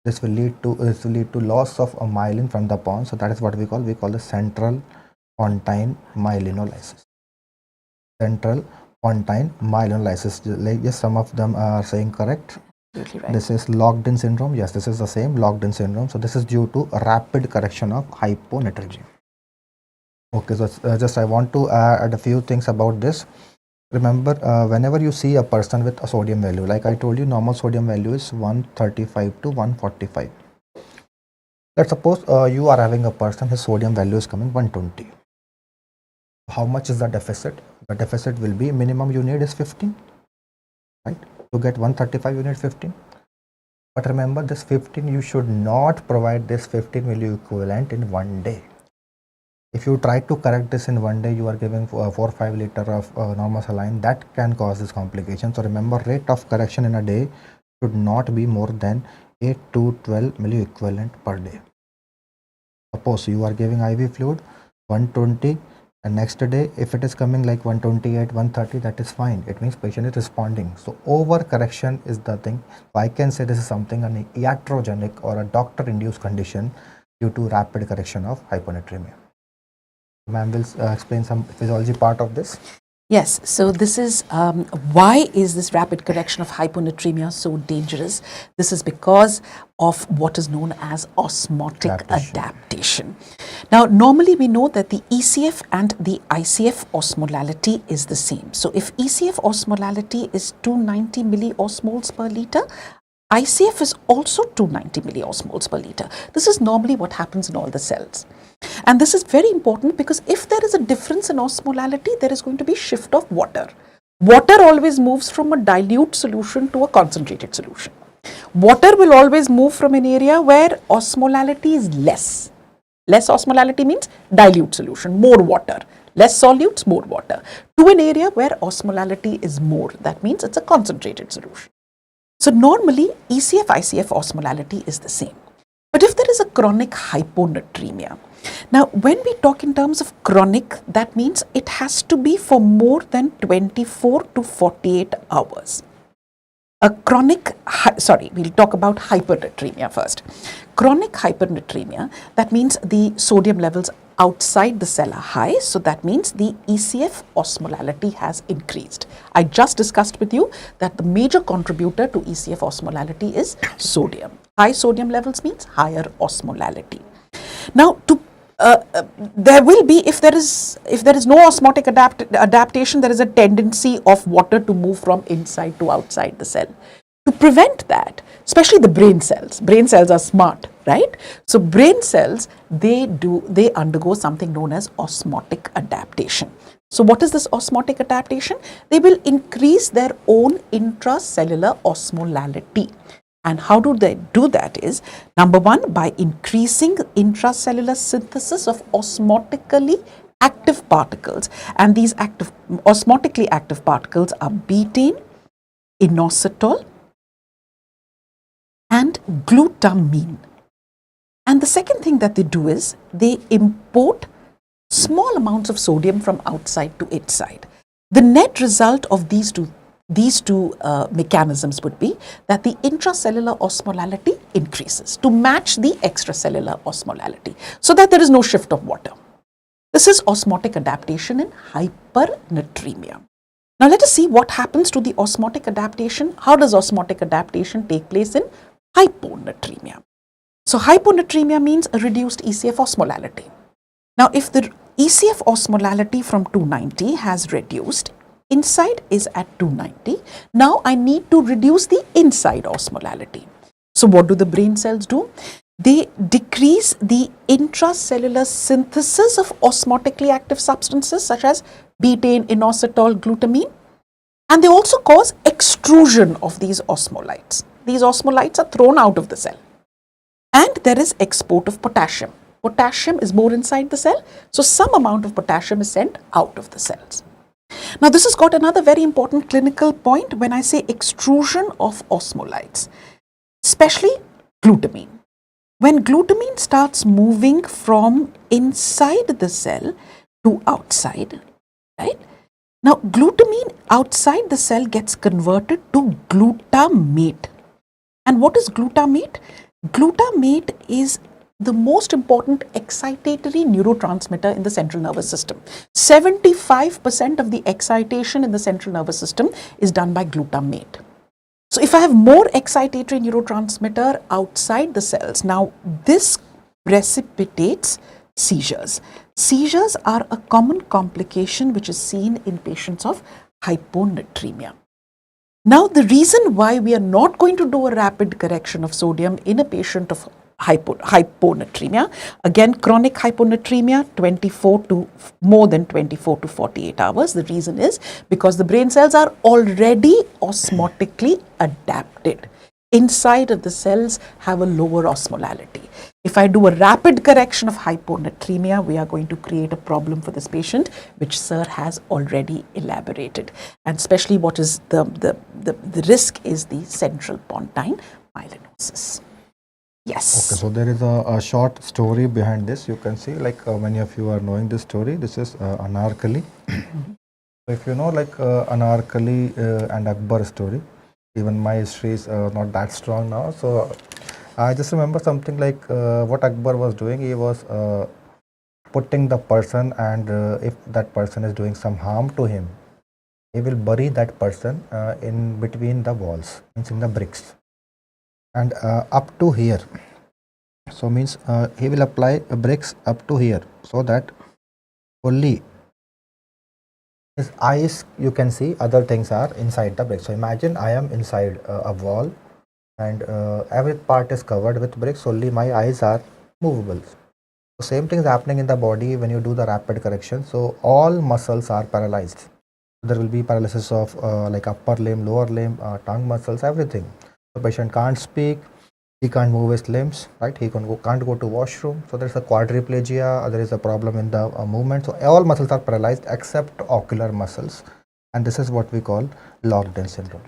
B: This will lead to loss of a myelin from the pons. So that is what we call the central pontine myelinolysis. Central pontine myelinolysis. Yes, some of them are saying correct.
A: Right.
B: This is locked in syndrome. Yes, this is the same locked in syndrome. So this is due to rapid correction of hyponatremia. Okay, so just I want to add a few things about this. Remember, whenever you see a person with a sodium value, like I told you, normal sodium value is 135 to 145. Let's suppose you are having a person, his sodium value is coming 120. How much is the deficit? The deficit will be, minimum you need is 15, right? To get 135, you need 15. But remember, this 15, you should not provide this 15 milli equivalent in one day. If you try to correct this in one day, you are giving 4 or 5 liter of normal saline. That can cause this complication. So remember, rate of correction in a day should not be more than 8 to 12 milli equivalent per day. Suppose you are giving IV fluid 120, and next day if it is coming like 128, 130, that is fine. It means patient is responding. So over correction is the thing. So I can say this is something an iatrogenic or a doctor induced condition due to rapid correction of hyponatremia. Ma'am will explain some physiology part of this.
A: Yes, so this is why is this rapid correction of hyponatremia so dangerous? This is because of what is known as osmotic adaptation. Now, normally we know that the ECF and the ICF osmolality is the same. So, if ECF osmolality is 290 milliosmoles per liter, ICF is also 290 milliosmoles per liter. This is normally what happens in all the cells. And this is very important because if there is a difference in osmolality, there is going to be shift of water. Water always moves from a dilute solution to a concentrated solution. Water will always move from an area where osmolality is less. Less osmolality means dilute solution, more water. Less solutes, more water. To an area where osmolality is more. That means it's a concentrated solution. So normally ECF, ICF osmolality is the same. But if there is a chronic hyponatremia, now when we talk in terms of chronic, that means it has to be for more than 24 to 48 hours. A chronic, we'll talk about hypernatremia first. Chronic hypernatremia, that means the sodium levels outside the cell are high, so that means the ECF osmolality has increased. I just discussed with you that the major contributor to ECF osmolality is sodium. High sodium levels means higher osmolality. Now, there will be, if there is no osmotic adaptation, there is a tendency of water to move from inside to outside the cell. To prevent that, especially the brain cells are smart, right? So brain cells, they undergo something known as osmotic adaptation. So what is this osmotic adaptation? They will increase their own intracellular osmolality. And how do they do that is, number one, by increasing intracellular synthesis of osmotically active particles. And these osmotically active particles are betaine, inositol, and glutamine. And the second thing that they do is they import small amounts of sodium from outside to inside. The net result of these two mechanisms would be that the intracellular osmolality increases to match the extracellular osmolality so that there is no shift of water. This is osmotic adaptation in hypernatremia. Now let us see what happens to the osmotic adaptation. How does osmotic adaptation take place in hyponatremia? So hyponatremia means a reduced ECF osmolality. Now if the ECF osmolality from 290 has reduced, inside is at 290. Now I need to reduce the inside osmolality. So what do the brain cells do? They decrease the intracellular synthesis of osmotically active substances such as betaine, inositol, glutamine, and they also cause extrusion of these osmolytes. These osmolytes are thrown out of the cell. And there is export of potassium. Potassium is more inside the cell, so some amount of potassium is sent out of the cells. Now this has got another very important clinical point when I say extrusion of osmolytes, especially glutamine. When glutamine starts moving from inside the cell to outside, right? Now glutamine outside the cell gets converted to glutamate. And what is glutamate? Glutamate is the most important excitatory neurotransmitter in the central nervous system. 75% of the excitation in the central nervous system is done by glutamate. So if I have more excitatory neurotransmitter outside the cells, now this precipitates seizures. Seizures are a common complication which is seen in patients of hyponatremia. Now the reason why we are not going to do a rapid correction of sodium in a patient of hyponatremia, again chronic hyponatremia, more than 24 to 48 hours. The reason is because the brain cells are already osmotically adapted. Inside of the cells have a lower osmolality. If I do a rapid correction of hyponatremia, we are going to create a problem for this patient, which sir has already elaborated. And especially what is the risk is the central pontine myelinosis. Yes.
B: Okay, so there is a short story behind this. You can see, like many of you are knowing this story. This is Anarkali. So if you know, like Anarkali and Akbar story, even my history is not that strong now. So I just remember something like what Akbar was doing. He was putting the person, and if that person is doing some harm to him, he will bury that person in between the walls, means in the bricks, and up to here. So means he will apply bricks up to here, so that only his eyes you can see, other things are inside the brick. So imagine I am inside a wall, and every part is covered with bricks, only my eyes are movable. So same thing is happening in the body when you do the rapid correction. So all muscles are paralyzed. There will be paralysis of like upper limb, lower limb, tongue muscles, everything. The patient can't speak, he can't move his limbs, right? He can't go to washroom. So there's a quadriplegia, there is a problem in the movement. So all muscles are paralyzed except ocular muscles, and this is what we call locked-in syndrome.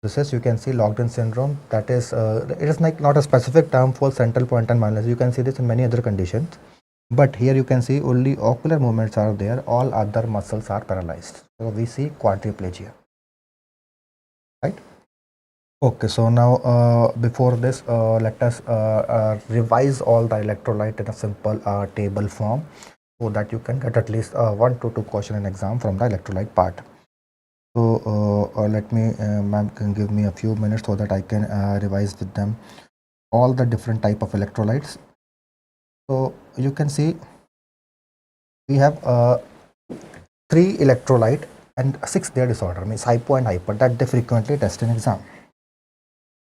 B: This is, you can see, locked-in syndrome. That is, it is like not a specific term for central point and minus. You can see this in many other conditions, but here you can see only ocular movements are there. All other muscles are paralyzed. So we see quadriplegia, right? Okay, so now before this, let us revise all the electrolyte in a simple table form, so that you can get at least 1 to 2 question in exam from the electrolyte part. So let me, ma'am can give me a few minutes so that I can revise with them all the different type of electrolytes. So you can see we have 3 electrolyte and 6 their disorder, means hypo and hyper, that they frequently test in exam.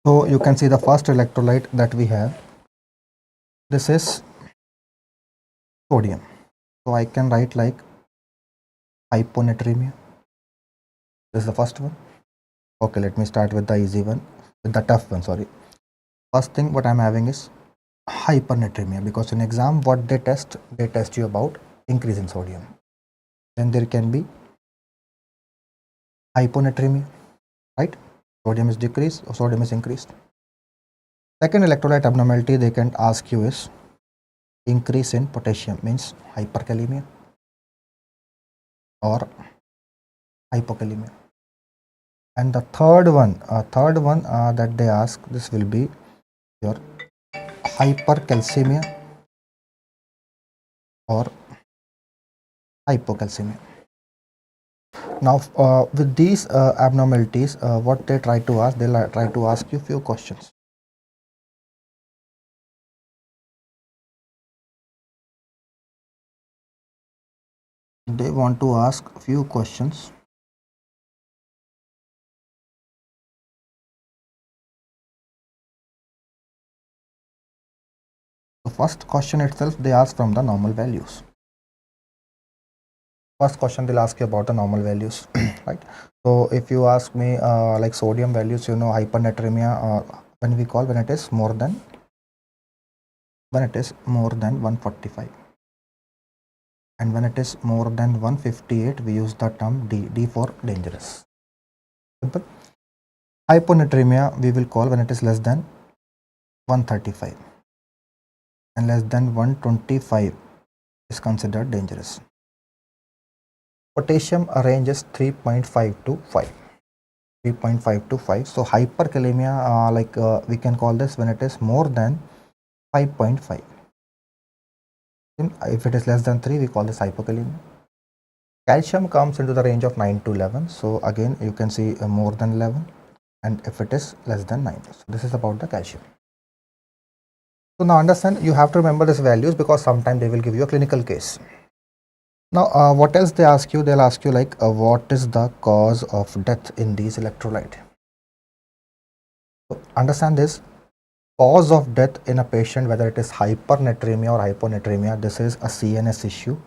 B: So you can see the first electrolyte that we have, this is sodium. So I can write like hyponatremia. This is the first one. Okay, let me start with the easy one, with the tough one, sorry. First thing what I'm having is hypernatremia, because in exam what they test you about increase in sodium. Then there can be hyponatremia, right? Sodium is decreased or sodium is increased. Second electrolyte abnormality they can ask you is increase in potassium, means hyperkalemia or hypokalemia. And the third one that they ask, this will be your hypercalcemia or hypocalcemia. Now with these abnormalities, what they try to ask, they'll try to ask you few questions. They want to ask few questions. The first question itself they ask from the normal values. First question they'll ask you about the normal values, right? So if you ask me like sodium values, you know, hypernatremia, when it is more than 145, and when it is more than 158, we use the term D for dangerous. Simple. Hyponatremia we will call when it is less than 135, and less than 125 is considered dangerous. Potassium range is 3.5 to 5. 3.5 to 5. So hyperkalemia, we can call this when it is more than 5.5. If it is less than 3, we call this hypokalemia. Calcium comes into the range of 9 to 11. So again, you can see more than 11, and if it is less than 9. So this is about the calcium. So now understand, you have to remember these values because sometimes they will give you a clinical case. Now, what else they ask you? They'll ask you like, what is the cause of death in these electrolyte? So understand this, cause of death in a patient, whether it is hypernatremia or hyponatremia, this is a CNS issue.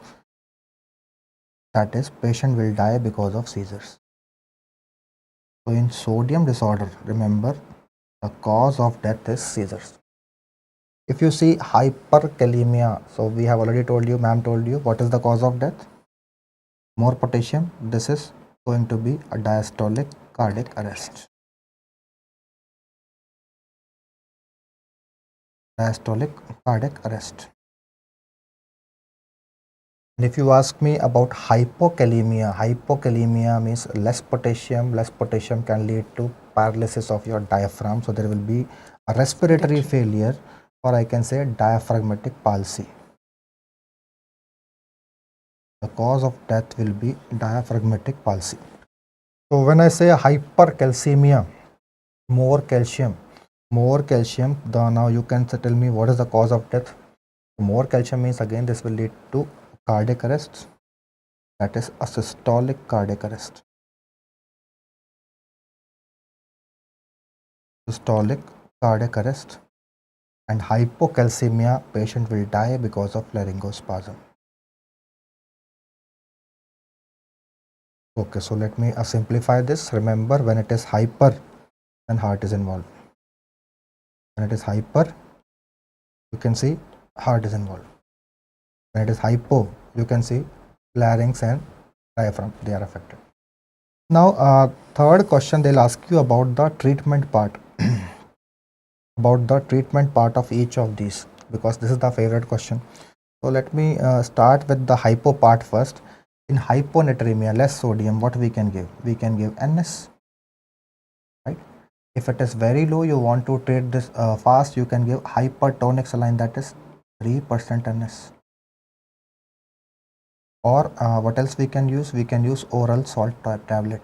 B: That is, patient will die because of seizures. So in sodium disorder, remember, the cause of death is seizures. If you see hyperkalemia, so we have already told you, ma'am told you, what is the cause of death? More potassium. This is going to be a diastolic cardiac arrest. Diastolic cardiac arrest. And if you ask me about hypokalemia, hypokalemia means less potassium. Less potassium can lead to paralysis of your diaphragm. So there will be a respiratory failure, or I can say diaphragmatic palsy. The cause of death will be diaphragmatic palsy. So when I say hypercalcemia, more calcium, now you can tell me what is the cause of death. More calcium means again this will lead to cardiac arrest, that is a systolic cardiac arrest. Systolic cardiac arrest, and hypocalcemia, patient will die because of laryngospasm. Okay, so let me simplify this. Remember, when it is hyper, then heart is involved. When it is hyper, you can see heart is involved. When it is hypo, you can see larynx and diaphragm, they are affected. Now, third question, they'll ask you about the treatment part, about the treatment part of each of these, because this is the favorite question. So let me start with the hypo part first. In hyponatremia, less sodium, what we can give? We can give NS, right? If it is very low, you want to treat this fast, you can give hypertonic saline, that is 3% NS. Or what else we can use? We can use oral salt tablet.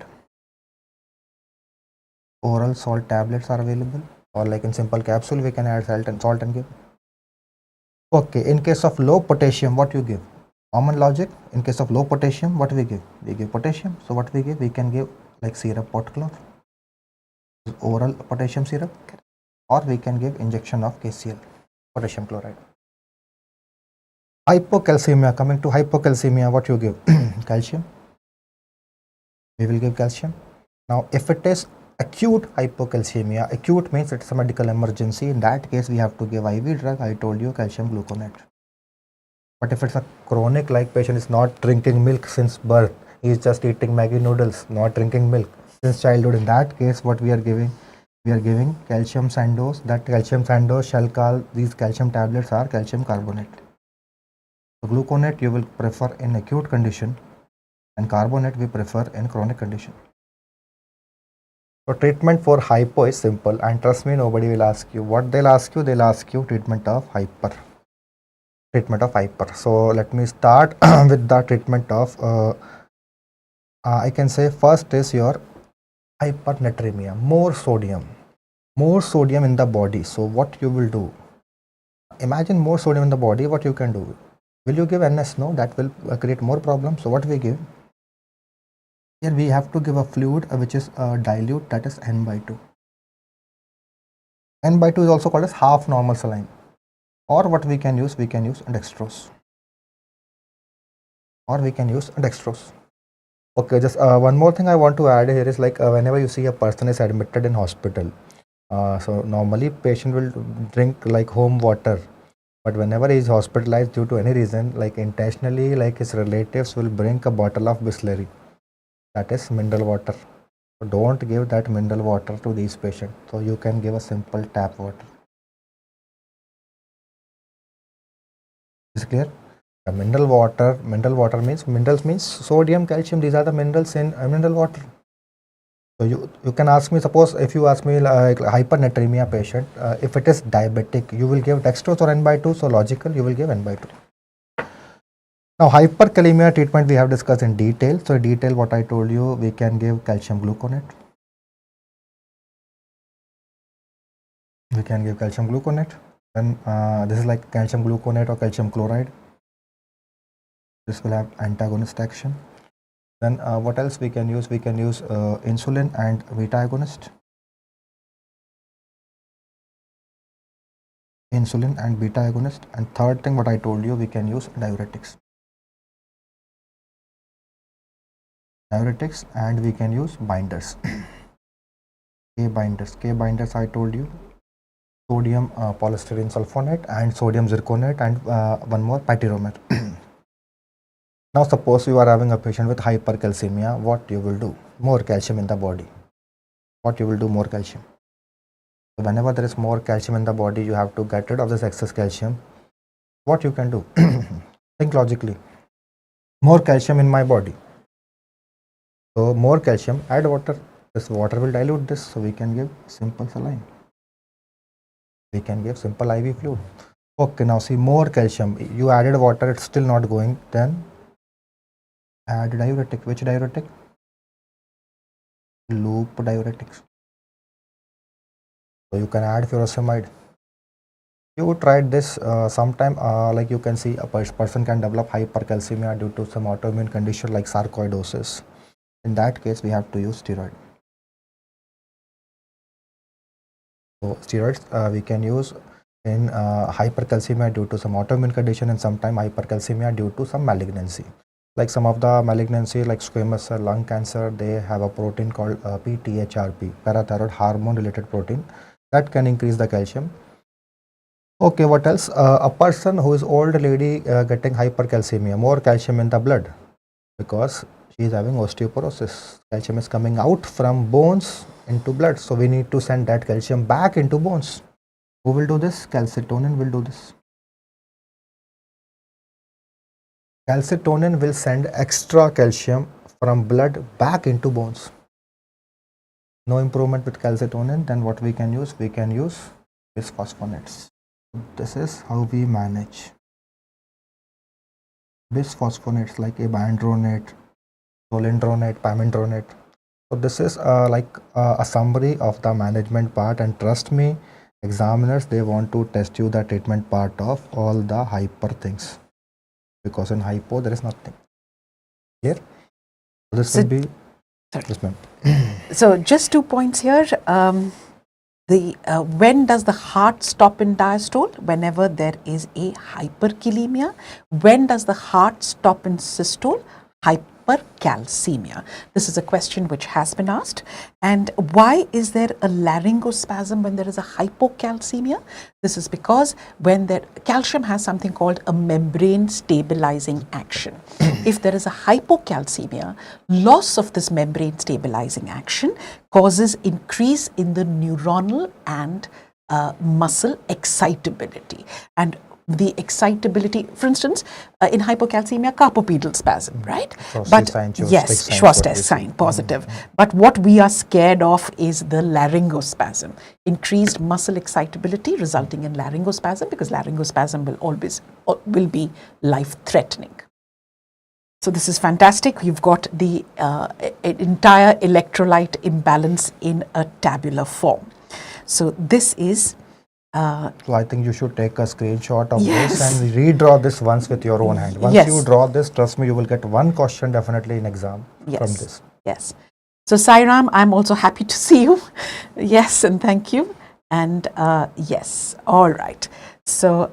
B: Oral salt tablets are available, or like in simple capsule, we can add salt and give. Okay, in case of low potassium, what you give? Common logic, in case of low potassium, what we give? We give potassium. So what we give? We can give like syrup pot cloth, oral potassium syrup, or we can give injection of KCl, potassium chloride. Hypocalcemia, coming to hypocalcemia, what you give? Calcium. We will give calcium. Now, if it is acute hypocalcemia, acute means it's a medical emergency. In that case, we have to give IV drug. I told you, calcium gluconate. But if it's a chronic, like patient is not drinking milk since birth, he is just eating Maggi noodles, not drinking milk since childhood, in that case, what we are giving? We are giving calcium sandose. That calcium sandose shall call, these calcium tablets are calcium carbonate. So gluconate you will prefer in acute condition, and carbonate we prefer in chronic condition. So treatment for hypo is simple, and trust me, nobody will ask you. What they'll ask you? They'll ask you treatment of hyper. Treatment of hyper. So let me start with the treatment of, I can say first is your hypernatremia, more sodium in the body. So what you will do? Imagine more sodium in the body, what you can do? Will you give NS? No, that will create more problems. So what we give? Here we have to give a fluid which is dilute, that is N/2. N/2 is also called as half normal saline. Or what we can use? We can use dextrose. Okay, just one more thing I want to add here is like whenever you see a person is admitted in hospital, so normally patient will drink like home water, but whenever he is hospitalized due to any reason, like intentionally, like his relatives will bring a bottle of Bisleri, that is mineral water. So don't give that mineral water to these patients. So you can give a simple tap water. Is it clear? Mineral water means, minerals means sodium, calcium, these are the minerals in mineral water. So you can ask me, suppose if you ask me like hypernatremia patient, if it is diabetic, you will give dextrose or N/2, so logical, you will give N/2. Now hyperkalemia treatment we have discussed in detail. So in detail what I told you, we can give calcium gluconate. Then this is like calcium gluconate or calcium chloride. This will have antagonist action. Then what else we can use? We can use insulin and beta agonist. And third thing what I told you, we can use diuretics. And we can use binders. K binders I told you, sodium polystyrene sulfonate and sodium zirconate, and one more pyromet. Now suppose you are having a patient with hypercalcemia, what you will do? More calcium in the body. More calcium. So whenever there is more calcium in the body, you have to get rid of this excess calcium. What you can do? Think logically. More calcium in my body. So more calcium, add water. This water will dilute this, so we can give simple saline. We can give simple IV fluid. Okay, now see, more calcium. You added water, it's still not going. Then add diuretic. Which diuretic? loop diuretics. So you can add furosemide. You tried this sometime, like you can see a person can develop hypercalcemia due to some autoimmune condition like sarcoidosis. In that case, we have to use steroid. So steroids we can use in hypercalcemia due to some autoimmune condition, and sometimes hypercalcemia due to some malignancy. Like some of the malignancy like squamous cell lung cancer, they have a protein called PTHRP, parathyroid hormone related protein, that can increase the calcium. Okay, what else? A person who is old lady getting hypercalcemia, more calcium in the blood because she is having osteoporosis. Calcium is coming out from bones into blood, so we need to send that calcium back into bones. Who will do this? Calcitonin will do this. Calcitonin will send extra calcium from blood back into bones. No improvement with calcitonin, then what we can use? We can use bisphosphonates. This is how we manage bisphosphonates like abandronate, zolindronate, pamindronate. So this is a summary of the management part, and trust me, examiners, they want to test you the treatment part of all the hyper things, because in hypo there is nothing. Clear? So this will be.
A: Sorry.
B: Yes, ma'am.
A: So just 2 points here. When does the heart stop in diastole? Whenever there is a hyperkalemia. When does the heart stop in systole? Hypercalcemia. This is a question which has been asked. And why is there a laryngospasm when there is a hypocalcemia? This is because when calcium has something called a membrane stabilizing action. If there is a hypocalcemia, loss of this membrane stabilizing action causes increase in the neuronal and muscle excitability. And the excitability, for instance, in hypocalcemia, carpopedal spasm, right? But yes, Schwarz test sign positive. But what we are scared of is the laryngospasm, increased muscle excitability resulting in laryngospasm, because laryngospasm will be life-threatening. So this is fantastic. You've got the entire electrolyte imbalance in a tabular form. So this is.
B: So I think you should take a screenshot of this and redraw this once with your own hand. Once you draw this, trust me, you will get one question definitely in exam from this.
A: Yes. So Sairam, I'm also happy to see you. Yes, and thank you. And yes, all right. So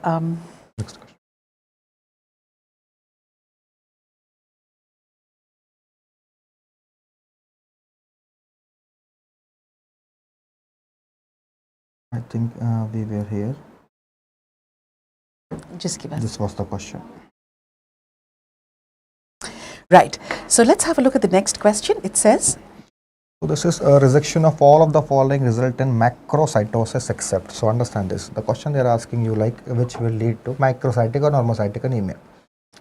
B: next question. I think we were here.
A: Just give us.
B: This was the question.
A: Right. So let's have a look at the next question. It says.
B: So this is a rejection of all of the following result in macrocytosis except. So understand this. The question they are asking you, like, which will lead to macrocytic or normocytic anemia.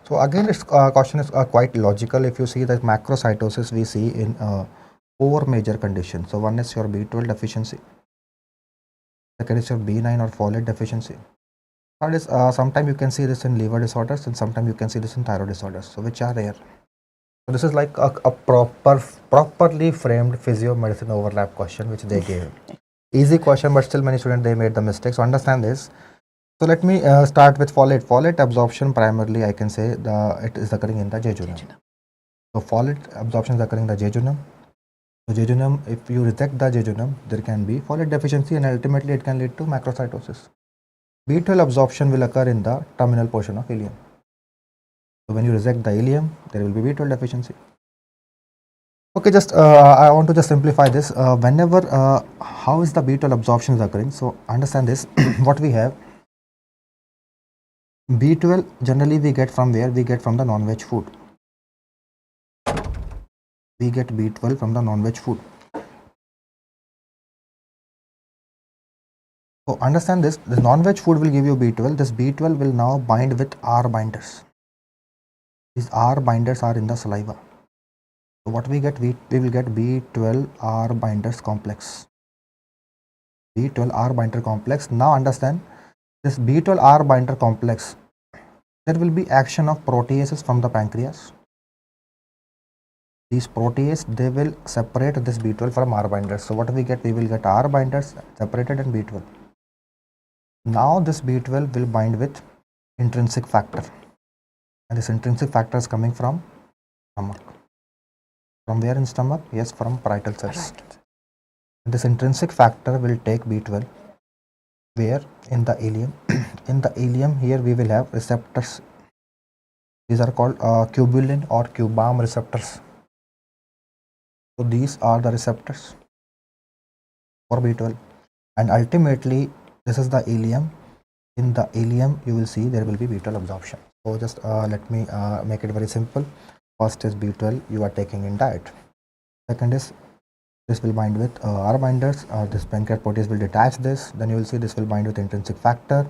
B: So again, this question is quite logical. If you see that macrocytosis we see in 4 major conditions. So one is your B12 deficiency. Second is your B9 or folate deficiency. Third is sometimes you can see this in liver disorders, and sometimes you can see this in thyroid disorders. So which are rare. So this is like a properly framed physio-medicine overlap question which they gave. Easy question, but still many students they made the mistake. So understand this. So let me start with folate. Folate absorption primarily I can say it is occurring in the jejunum. So folate absorption is occurring in the jejunum. So jejunum, if you reject the jejunum, there can be folate deficiency, and ultimately it can lead to macrocytosis. B12 absorption will occur in the terminal portion of ileum. So when you reject the ileum, there will be B12 deficiency. Okay, just I want to just simplify this. Whenever how is the B12 absorption is occurring? So understand this. What we have, B12 generally we get from where? We get from the non-veg food. We get B12 from the non-veg food. So understand this, the non-veg food will give you B12. This B12 will now bind with R binders. These R binders are in the saliva. So what we get? We will get B12 R binders complex. B12 R binder complex. Now understand this B12 R binder complex. There will be action of proteases from the pancreas. These protease, they will separate this B12 from R binders. So what we get? We will get R binders separated and B12. Now this B12 will bind with intrinsic factor, and this intrinsic factor is coming from stomach. From where in stomach? Yes, from parietal cells.
A: Right.
B: This intrinsic factor will take B12 where? In the ileum. In the ileum, here we will have receptors. These are called cubulin or cubam receptors. So these are the receptors for B12, and ultimately this is the ileum. In the ileum, you will see there will be B12 absorption. So just let me make it very simple. First is B12 you are taking in diet. Second is this will bind with R binders. This pancreas protease will detach this. Then you will see this will bind with intrinsic factor.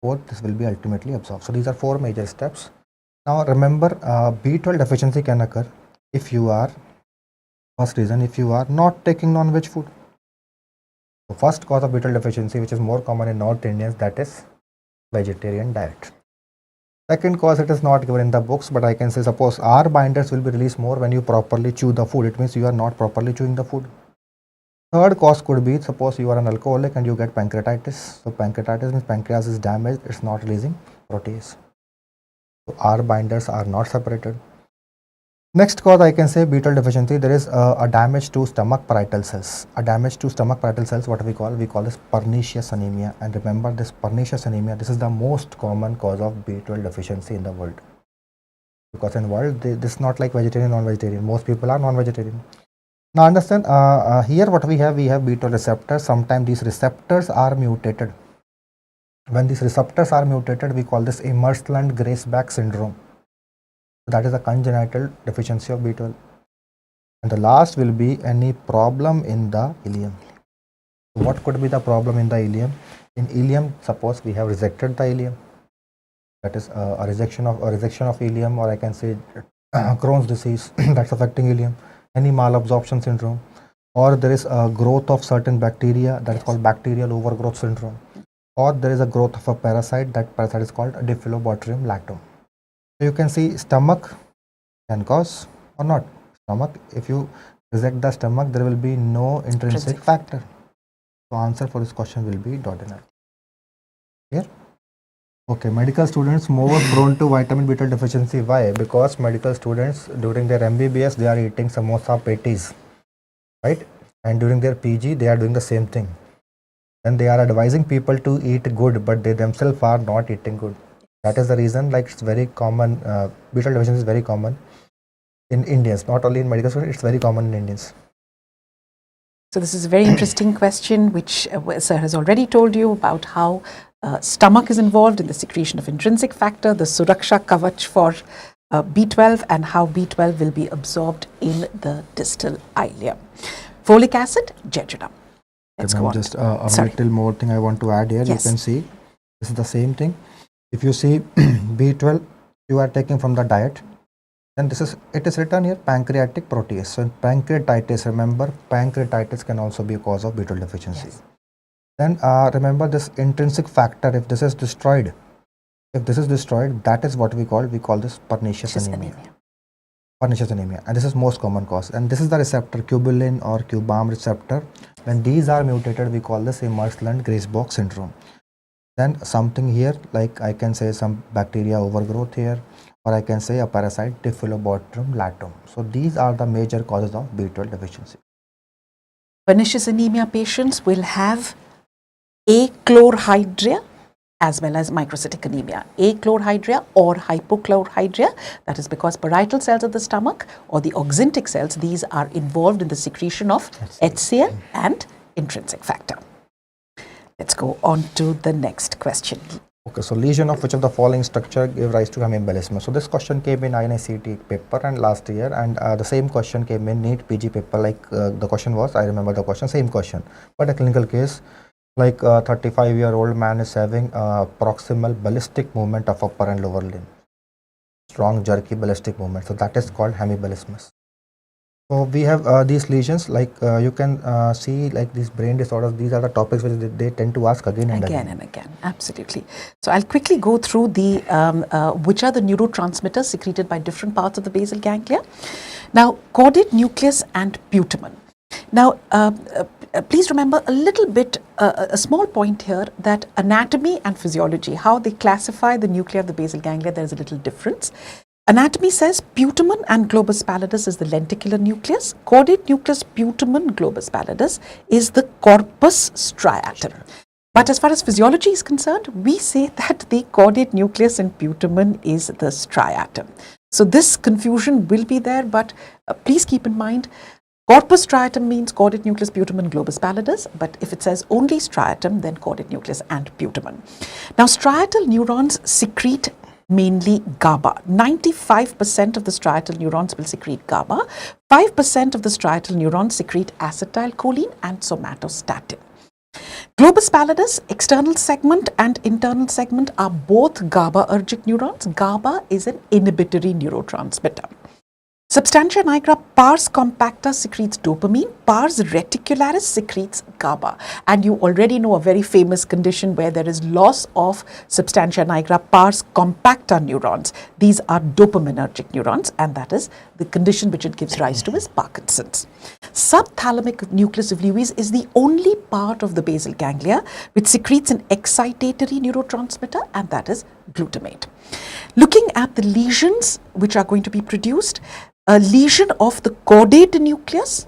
B: Fourth, this will be ultimately absorbed. So these are four major steps. Now remember, B12 deficiency can occur if you are, first reason, if you are not taking non-veg food. The first cause of B12 deficiency, which is more common in North Indians, that is vegetarian diet. Second cause, it is not given in the books, but I can say suppose R binders will be released more when you properly chew the food. It means you are not properly chewing the food. Third cause could be, suppose you are an alcoholic and you get pancreatitis. So pancreatitis means pancreas is damaged, it's not releasing protease. So R binders are not separated. Next cause, I can say B12 deficiency, there is a damage to stomach parietal cells. A damage to stomach parietal cells, what we call this pernicious anemia. And remember, this pernicious anemia, this is the most common cause of B12 deficiency in the world. Because in the world, this is not like vegetarian, non-vegetarian. Most people are non-vegetarian. Now understand, here what we have B12 receptors. Sometimes these receptors are mutated. When these receptors are mutated, we call this Imerslund-Grace-Bach syndrome. That is a congenital deficiency of B12. And the last will be any problem in the ileum. What could be the problem in the ileum? In ileum, suppose we have resected the ileum. That is a rejection of ileum, or I can say Crohn's disease that's affecting ileum. Any malabsorption syndrome, or there is a growth of certain bacteria that is called bacterial overgrowth syndrome, or there is a growth of a parasite. That parasite is called Diphyllobotrium lactum. So you can see stomach can cause or not. Stomach, if you reject the stomach, there will be no intrinsic factor. So answer for this question will be duodenal. Here. Okay, medical students more prone to vitamin B12 deficiency. Why? Because medical students during their MBBS they are eating samosa patties, right? And during their PG they are doing the same thing. And they are advising people to eat good, but they themselves are not eating good. That is the reason, like it's very common, B12 deficiency is very common in Indians, not only in medical students, it's very common in Indians.
A: So this is a very interesting question, which sir has already told you about how stomach is involved in the secretion of intrinsic factor, the Suraksha Kavach for B12, and how B12 will be absorbed in the distal ileum. Folic acid, jejunum. Let's go on.
B: Just a little more thing I want to add here.
A: Yes.
B: You can see this is the same thing. If you see B12 you are taking from the diet, then it is written here pancreatic protease. So pancreatitis, remember pancreatitis can also be a cause of B12 deficiency. Yes. Then remember this intrinsic factor, if this is destroyed, that is what we call this pernicious anemia. Pernicious anemia, and this is most common cause, and this is the receptor cubulin or cubam receptor. When these are mutated, we call this Imerslund-Grace-Bach syndrome. Then something here, like I can say some bacteria overgrowth here, or I can say a parasite Diphyllobotrium lactum. So these are the major causes of B12 deficiency.
A: Pernicious anemia patients will have achlorhydria as well as microcytic anemia. Achlorhydria or hypochlorhydria, that is because parietal cells of the stomach or the oxyntic cells, these are involved in the secretion of HCl and intrinsic factor. Let's go on to the next question.
B: Okay, so lesion of which of the following structure give rise to hemiembolism? So this question came in INI-CET paper and last year, and the same question came in NEET PG paper. Like the question was, I remember the question, same question, but a clinical case. Like a 35-year-old man is having proximal ballistic movement of upper and lower limb, strong jerky ballistic movement. So that is called hemiembolismus. So we have these lesions, like you can see, like these brain disorders. These are the topics which they tend to ask again and
A: Again
B: again.
A: and again, absolutely. So I'll quickly go through the which are the neurotransmitters secreted by different parts of the basal ganglia. Now, caudate nucleus and putamen. Now, please remember a little bit, a small point here, that anatomy and physiology, how they classify the nuclei of the basal ganglia, there is a little difference. Anatomy says putamen and globus pallidus is the lenticular nucleus. Caudate nucleus, putamen, globus pallidus is the corpus striatum. But as far as physiology is concerned, we say that the caudate nucleus in putamen is the striatum. So this confusion will be there, but please keep in mind, corpus striatum means caudate nucleus, putamen, globus pallidus, but if it says only striatum, then caudate nucleus and putamen. Now, striatal neurons secrete mainly GABA. 95% of the striatal neurons will secrete GABA. 5% of the striatal neurons secrete acetylcholine and somatostatin. Globus pallidus, external segment and internal segment are both GABAergic neurons. GABA is an inhibitory neurotransmitter. Substantia nigra pars compacta secretes dopamine, pars reticularis secretes GABA. And you already know a very famous condition where there is loss of substantia nigra pars compacta neurons. These are dopaminergic neurons, and that is the condition which it gives rise to is Parkinson's. Subthalamic nucleus of Lewis is the only part of the basal ganglia which secretes an excitatory neurotransmitter, and that is glutamate. Looking at the lesions which are going to be produced, a lesion of the caudate nucleus,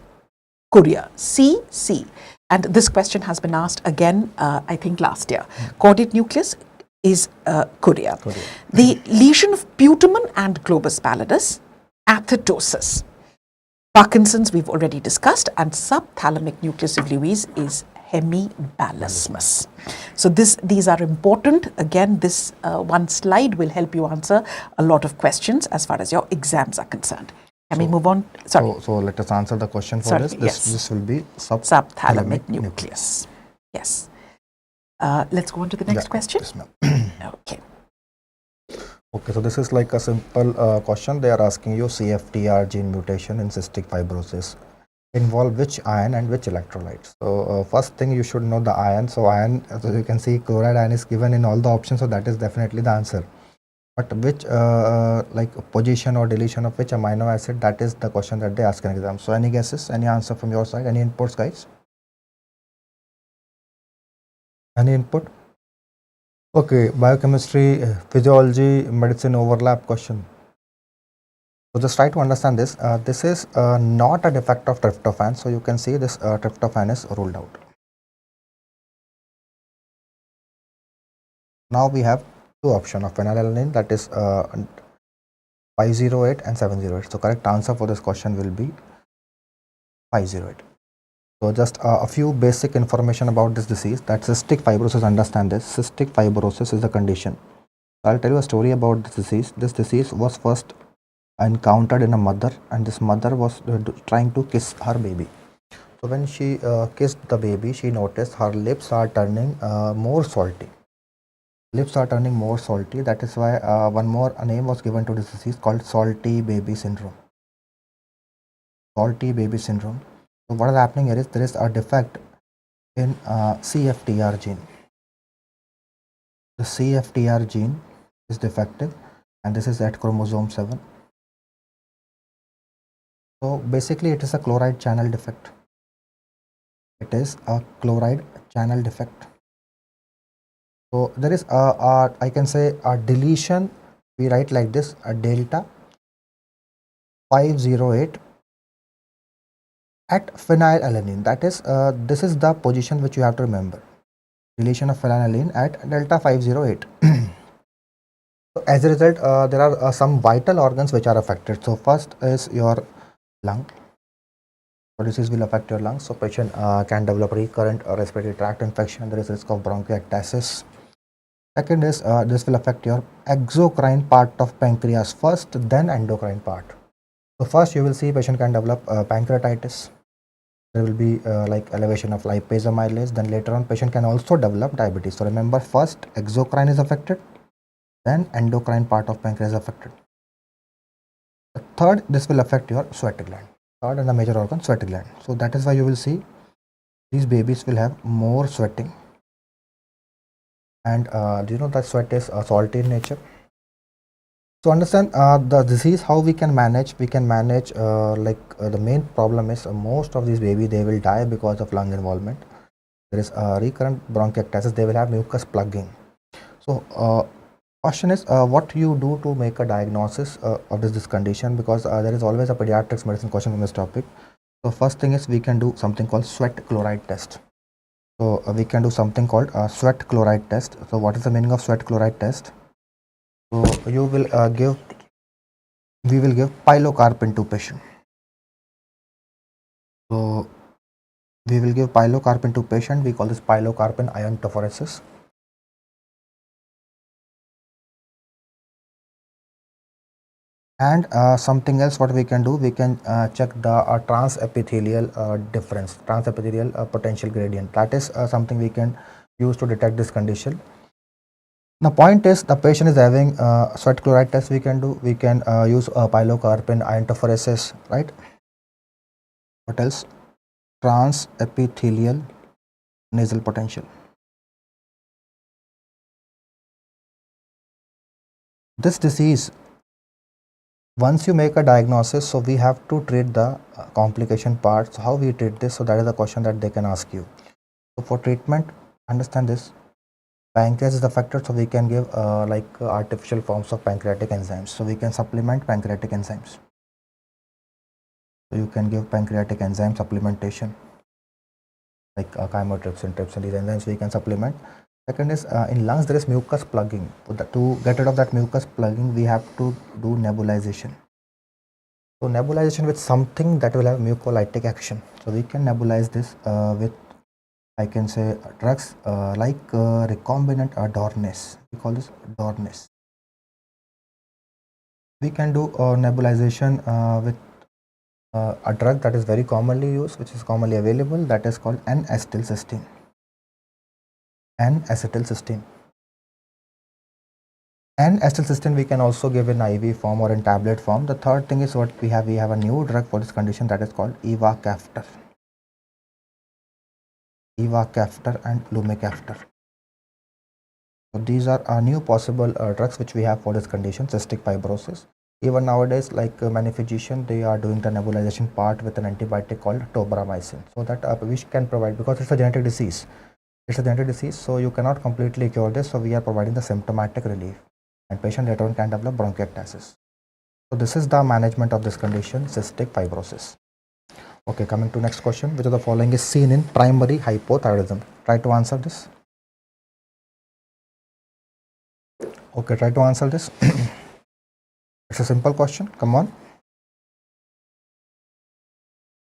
A: chorea, CC. And this question has been asked again, I think last year. Caudate nucleus is chorea. The lesion of putamen and globus pallidus, athetosis. Parkinson's we've already discussed, and subthalamic nucleus of Lewis is hemibalismus. So these are important. Again, this one slide will help you answer a lot of questions as far as your exams are concerned. Can we move on? Sorry.
B: So let us answer the question for this. This will be
A: subthalamic nucleus. Yes. Let's go on to the next question.
B: Yes, ma'am.
A: Okay.
B: Okay, so this is like a simple question. They are asking you CFTR gene mutation in cystic fibrosis involve which ion and which electrolyte. So first thing you should know the ion. So ion, as you can see, chloride ion is given in all the options, so that is definitely the answer. But which like position or deletion of which amino acid, that is the question that they ask in exam. So any guesses, any answer from your side, any inputs, guys? Any input? Okay, biochemistry, physiology, medicine overlap question. So just try to understand this. This is not a defect of tryptophan. So you can see this tryptophan is ruled out. Now we have two options of phenylalanine, that is 508 and 708. So correct answer for this question will be 508. So just a few basic information about this disease, that cystic fibrosis, understand this. Cystic fibrosis is a condition. I'll tell you a story about this disease. This disease was first encountered in a mother, and this mother was trying to kiss her baby. So when she kissed the baby, she noticed her lips are turning more salty. Lips are turning more salty. That is why one more name was given to this disease called salty baby syndrome. Salty baby syndrome. So what is happening here is there is a defect in CFTR gene. The CFTR gene is defective, and this is at chromosome 7. So basically it is a chloride channel defect. It is a chloride channel defect. So there is I can say a deletion. We write like this, a delta 508 at phenylalanine. That is this is the position which you have to remember. Deletion of phenylalanine at delta 508. So as a result, there are some vital organs which are affected. So first is your lung. So disease will affect your lungs. So patient can develop recurrent respiratory tract infection. There is risk of bronchiectasis. Second is this will affect your exocrine part of pancreas first, then endocrine part. So first you will see patient can develop pancreatitis. There will be like elevation of lipase amylase. Then later on patient can also develop diabetes. So remember, first exocrine is affected, then endocrine part of pancreas is affected. The third, this will affect your sweat gland. third and the major organ, sweat gland. So that is why you will see these babies will have more sweating, and do you know that sweat is salty in nature? So understand the disease, how we can manage. We can manage the main problem is most of these baby, they will die because of lung involvement. There is recurrent bronchiectasis, they will have mucus plugging. So question is what you do to make a diagnosis of this condition, because there is always a pediatrics medicine question on this topic. So first thing is we can do something called sweat chloride test. So we can do something called sweat chloride test. So what is the meaning of sweat chloride test? So you will we will give pilocarpine to patient. So we will give pilocarpine to patient. We call this pilocarpine iontophoresis. And something else what we can do, we can check the transepithelial difference, transepithelial potential gradient. That is something we can use to detect this condition. The point is the patient is having sweat chloride test. We can use pilocarpine iontophoresis, right? What else? Transepithelial nasal potential. This disease, once you make a diagnosis, so we have to treat the complication part. So how we treat this? So that is the question that they can ask you. So for treatment, understand this. Pancreas is affected, so we can give artificial forms of pancreatic enzymes. So we can supplement pancreatic enzymes. So you can give pancreatic enzyme supplementation, like chymotrypsin, trypsin. These enzymes we can supplement. Second is in lungs there is mucus plugging. To get rid of that mucus plugging, we have to do nebulization. So nebulization with something that will have mucolytic action. So we can nebulize this with, I can say, drugs like recombinant Dornes. We call this Dornes. We can do nebulization with a drug that is very commonly used, which is commonly available, that is called N-acetylcysteine. N-acetylcysteine. N-acetylcysteine we can also give in IV form or in tablet form. The third thing is what we have a new drug for this condition that is called Ivacaftor. Ivacaftor and Lumicaftor. So these are new possible drugs which we have for this condition, cystic fibrosis. Even nowadays, like many physicians, they are doing the nebulization part with an antibiotic called tobramycin. So that we can provide, because it's a genetic disease. It's a genetic disease, so you cannot completely cure this. So we are providing the symptomatic relief, and patient later on can develop bronchiectasis. So this is the management of this condition, cystic fibrosis. Okay, coming to next question, which of the following is seen in primary hypothyroidism? Try to answer this. Okay, try to answer this. It's a simple question. Come on.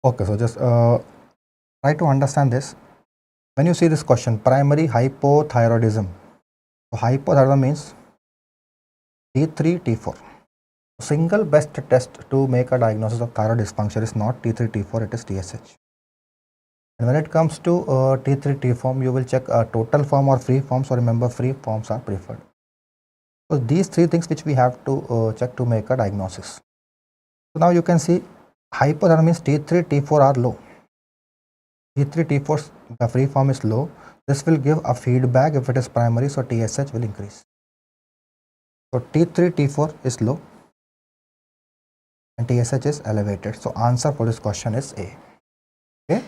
B: Okay, so just try to understand this. When you see this question, primary hypothyroidism. So hypothyroidism means T3, T4. Single best test to make a diagnosis of thyroid dysfunction is not T3, T4, it is TSH. And when it comes to T3, T form, you will check total form or free form. So remember, free forms are preferred. So these three things which we have to check to make a diagnosis. So now you can see hypothyroid means T3, T4 are low. T3, T4, the free form is low. This will give a feedback if it is primary, so TSH will increase. So T3, T4 is low and TSH is elevated. So answer for this question is A. Okay.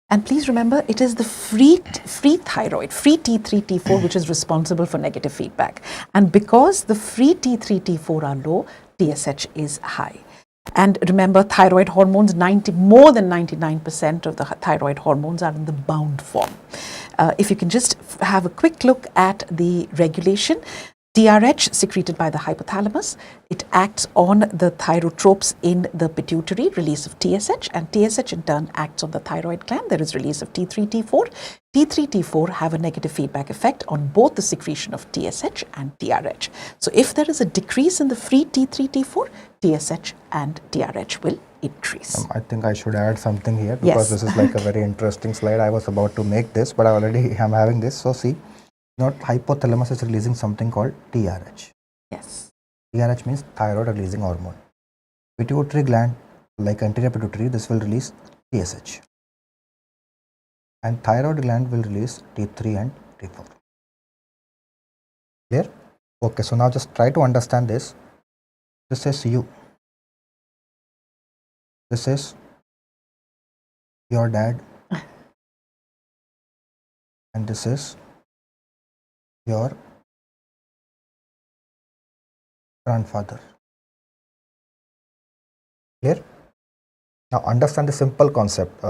A: And please remember, it is the free thyroid, free T3, T4, which is responsible for negative feedback. And because the free T3, T4 are low, TSH is high. And remember, thyroid hormones, more than 99% of the thyroid hormones are in the bound form. If you can just have a quick look at the regulation. DRH secreted by the hypothalamus, it acts on the thyrotropes in the pituitary, release of TSH, and TSH in turn acts on the thyroid gland. There is release of T3, T4. T3, T4 have a negative feedback effect on both the secretion of TSH and DRH. So if there is a decrease in the free T3, T4, TSH and DRH will increase.
B: I think I should add something here, because this is like a very interesting slide. I was about to make this, but I already am having this. So see, not hypothalamus is releasing something called TRH.
A: Yes.
B: TRH means thyroid releasing hormone. Pituitary gland Like anterior pituitary, this will release TSH. And thyroid gland will release T3 and T4. Clear? Okay, so now just try to understand this. This is you. This is your dad. And this is your grandfather. Clear? Now understand the simple concept.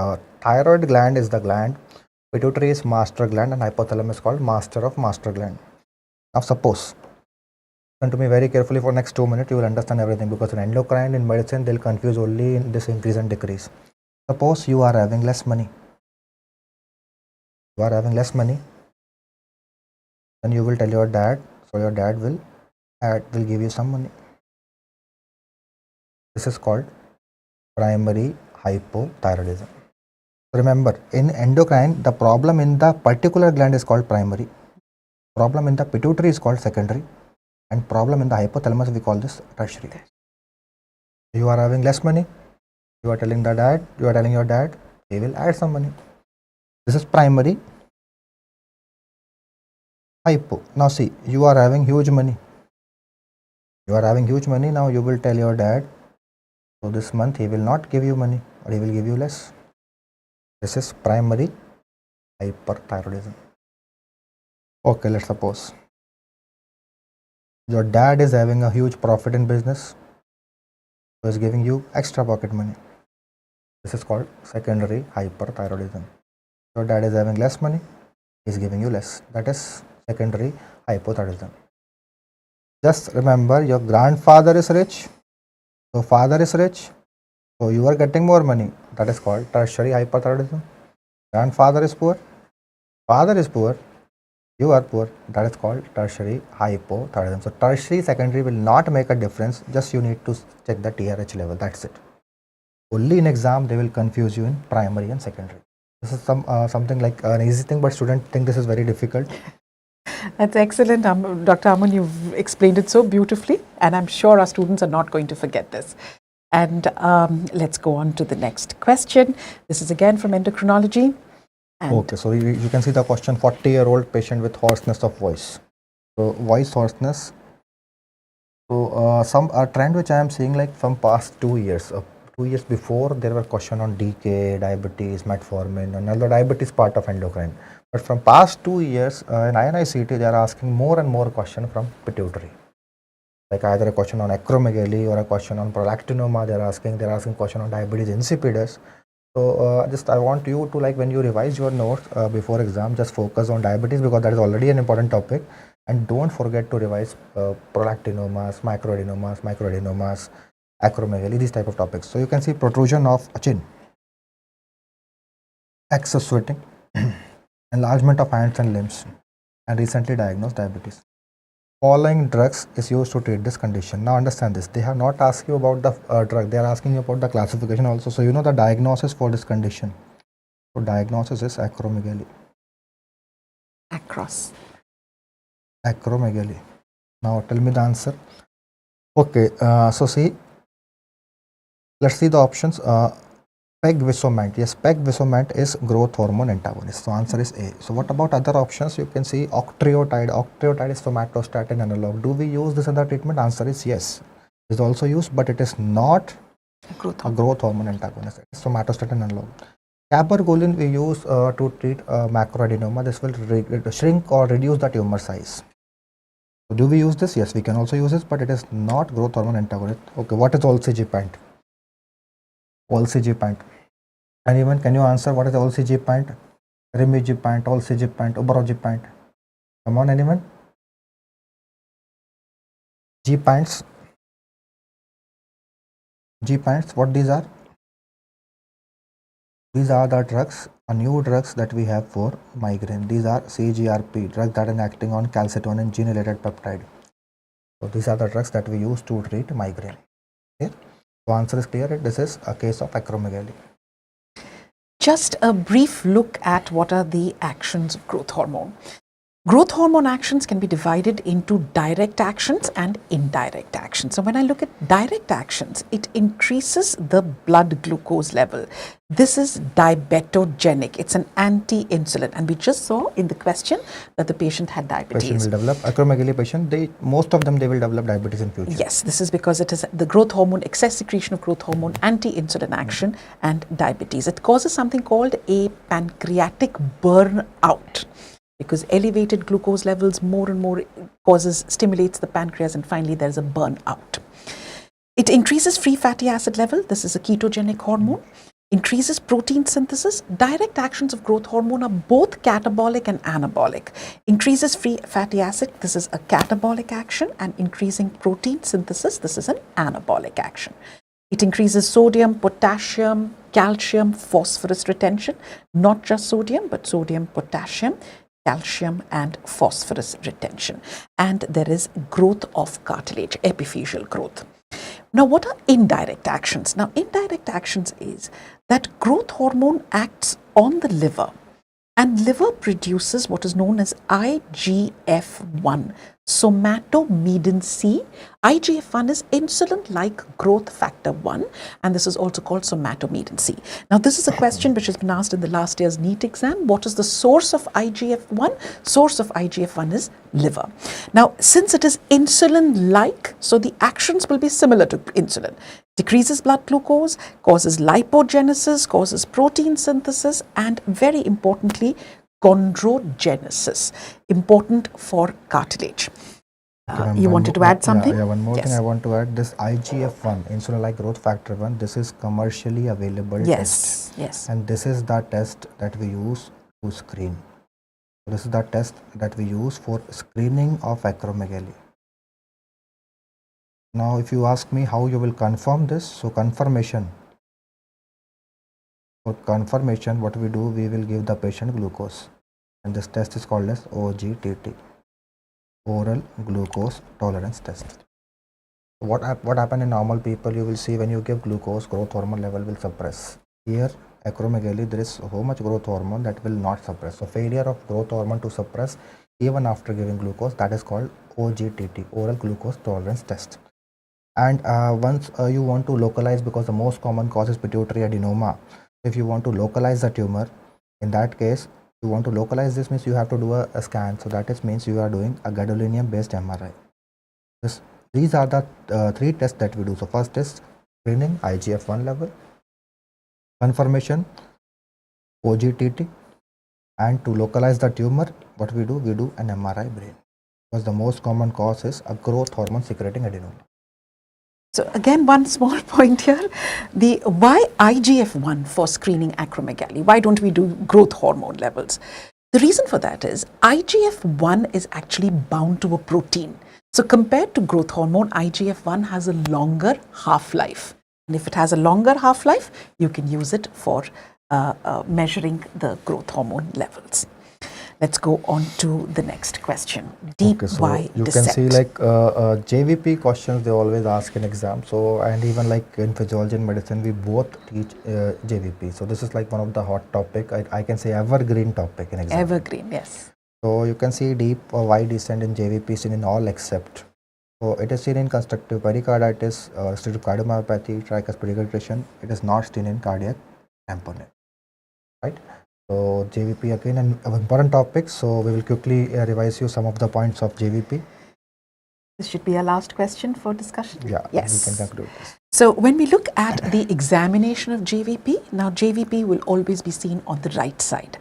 B: Thyroid gland is the gland, pituitary is master gland, and hypothalamus is called master of master gland. Now suppose, listen to me very carefully for next 2 minutes, you will understand everything, because in endocrine, in medicine, they'll confuse only in this increase and decrease. Suppose you are having less money. You are having less money, then you will tell your dad, so your dad will give you some money. This is called primary hypothyroidism. Remember, in endocrine, the problem in the particular gland is called primary, problem in the pituitary is called secondary, and problem in the hypothalamus we call this tertiary. You are having less money, you are telling your dad, he will add some money. This is primary hypo. Now see, you are having huge money. Now you will tell your dad, so this month he will not give you money, or he will give you less. This is primary hyperthyroidism. Okay, let's suppose your dad is having a huge profit in business, so is giving you extra pocket money. This is called secondary hyperthyroidism. Your dad is having less money, he is giving you less. That is secondary hypothyroidism. Just remember, your grandfather is rich, so father is rich, so you are getting more money. That is called tertiary hyperthyroidism. Grandfather is poor, father is poor, you are poor. That is called tertiary hypothyroidism. So tertiary, secondary will not make a difference. Just you need to check the TRH level. That's it. Only in exam they will confuse you in primary and secondary. This is something like an easy thing, but students think this is very difficult.
A: That's excellent, Dr. Aman. You've explained it so beautifully, and I'm sure our students are not going to forget this. And let's go on to the next question. This is again from endocrinology.
B: Okay, so you can see the question, 40-year-old patient with hoarseness of voice. So voice hoarseness. So a trend which I am seeing, like from past 2 years. 2 years before, there were question on DK, diabetes, metformin, and although diabetes part of endocrine. But from past 2 years, in INI-CET, they are asking more and more question from pituitary. Like either a question on acromegaly or a question on prolactinoma, they're asking question on diabetes insipidus. So just I want you to, like, when you revise your notes before exam, just focus on diabetes, because that is already an important topic, and don't forget to revise prolactinomas, microadenomas, acromegaly, these type of topics. So you can see protrusion of a chin, excess sweating, enlargement of hands and limbs, and recently diagnosed diabetes. Following drugs is used to treat this condition. Now understand this, they have not asked you about the drug, they are asking you about the classification also. So you know the diagnosis for this condition. So diagnosis is acromegaly. Acromegaly. Now tell me the answer. Okay, so see, let's see the options. Pegvisomant. Yes, pegvisomant is growth hormone antagonist. So answer is A. So what about other options? You can see octreotide. Octreotide is somatostatin analog. Do we use this in the treatment? Answer is yes. It is also used, but it is not a growth hormone antagonist. It is somatostatin analog. Cabergoline we use to treat macroadenoma. This will shrink or reduce the tumor size. So do we use this? Yes, we can also use this, but it is not growth hormone antagonist. Okay, what is olcigipant? Olcigipant. Anyone, can you answer what is olcigipant? Rimigipant, olcigipant, ubrogipant. Come on, anyone? Gpants. Gpants, what these are? These are the drugs, new drugs that we have for migraine. These are CGRP, drugs that are acting on calcitonin gene-related peptide. So these are the drugs that we use to treat migraine. Okay? So answer is clear. This is a case of acromegaly.
A: Just a brief look at what are the actions of growth hormone. Growth hormone actions can be divided into direct actions and indirect actions. So when I look at direct actions, it increases the blood glucose level. This is diabetogenic. It's an anti-insulin. And we just saw in the question that the patient had diabetes.
B: Patient will develop acromegaly patient. Most of them they will develop diabetes in future.
A: Yes, this is because it is the growth hormone, excess secretion of growth hormone, anti-insulin action, and diabetes. It causes something called a pancreatic burnout, because elevated glucose levels more and more stimulates the pancreas, and finally there is a burnout. It increases free fatty acid level. This is a ketogenic hormone. Increases protein synthesis. Direct actions of growth hormone are both catabolic and anabolic. Increases free fatty acid. This is a catabolic action, and increasing protein synthesis. This is an anabolic action. It increases sodium, potassium, calcium, phosphorus retention. Not just sodium, but sodium, potassium, calcium and phosphorus retention. And there is growth of cartilage, epiphyseal growth. Now, what are indirect actions? Now, indirect actions is that growth hormone acts on the liver, and liver produces what is known as IGF-1, somatomedin C. IGF-1 is insulin-like growth factor 1, and this is also called somatomedin C. Now, this is a question which has been asked in the last year's NEET exam. What is the source of IGF-1? Source of IGF-1 is liver. Now, since it is insulin-like, so the actions will be similar to insulin. Decreases blood glucose, causes lipogenesis, causes protein synthesis, and very importantly, chondrogenesis, important for cartilage. You wanted to add something?
B: Yeah, one more thing I want to add. This IGF-1, insulin-like growth factor 1, this is commercially available test.
A: Yes.
B: And this is the test that we use to screen. This is the test that we use for screening of acromegaly. Now, if you ask me how you will confirm this, so confirmation. For confirmation, what we do, we will give the patient glucose, and this test is called as OGTT, oral glucose tolerance test. What happen in normal people, you will see when you give glucose, growth hormone level will suppress. Here, acromegaly, there is so much growth hormone that will not suppress. So failure of growth hormone to suppress even after giving glucose, that is called OGTT, oral glucose tolerance test. And once you want to localize, because the most common cause is pituitary adenoma. If you want to localize the tumor, in that case, you want to localize this means you have to do a scan. So that is means you are doing a gadolinium based MRI. These are the three tests that we do. So first is screening, IGF-1 level, confirmation, OGTT, and to localize the tumor, what we do an MRI brain, because the most common cause is a growth hormone secreting adenoma.
A: So again, one small point here, why IGF-1 for screening acromegaly? Why don't we do growth hormone levels? The reason for that is IGF-1 is actually bound to a protein. So compared to growth hormone, IGF-1 has a longer half-life. And if it has a longer half-life, you can use it for measuring the growth hormone levels. Let's go on to the next question. Deep Y
B: you
A: descent.
B: can see like JVP questions they always ask in exam. So, and even like in physiology and medicine, we both teach JVP. So this is like one of the hot topic. I can say evergreen topic in exam.
A: Evergreen, yes.
B: So you can see deep Y descent in JVP seen in all except. So it is seen in constructive pericarditis, restrictive cardiomyopathy, tricuspid regurgitation. It is not seen in cardiac tamponade, right? So JVP again an important topic. So we will quickly revise you some of the points of JVP.
A: This should be our last question for discussion.
B: Yeah,
A: yes.
B: we can conclude this.
A: So when we look at the examination of JVP, now JVP will always be seen on the right side.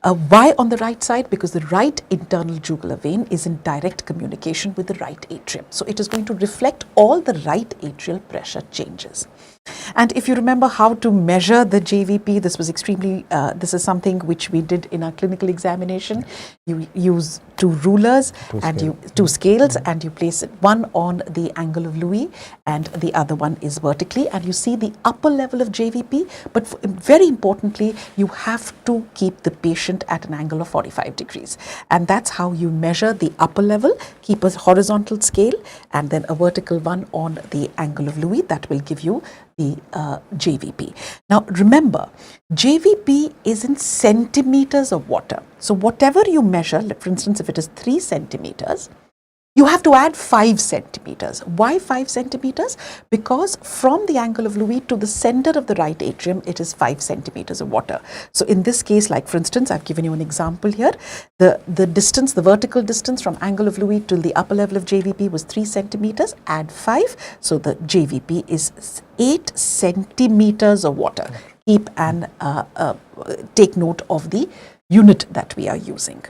A: Why on the right side? Because the right internal jugular vein is in direct communication with the right atrium. So it is going to reflect all the right atrial pressure changes. And if you remember how to measure the JVP, this was extremely, this is something which we did in our clinical examination. You use two rulers and two scales, and you place it one on the angle of Louis and the other one is vertically, and you see the upper level of JVP. But very importantly, you have to keep the patient at an angle of 45 degrees. And that's how you measure the upper level. Keep a horizontal scale and then a vertical one on the angle of Louis. That will give you the JVP. Now remember, JVP is in centimeters of water. So whatever you measure, for instance, if it is 3 centimeters, you have to add 5 centimeters. Why 5 centimeters? Because from the angle of Louis to the center of the right atrium, it is 5 centimeters of water. So in this case, like for instance, I've given you an example here. The distance, the vertical distance from angle of Louis to the upper level of JVP was 3 centimeters. Add 5. So the JVP is 8 centimeters of water. Keep and take note of the unit that we are using.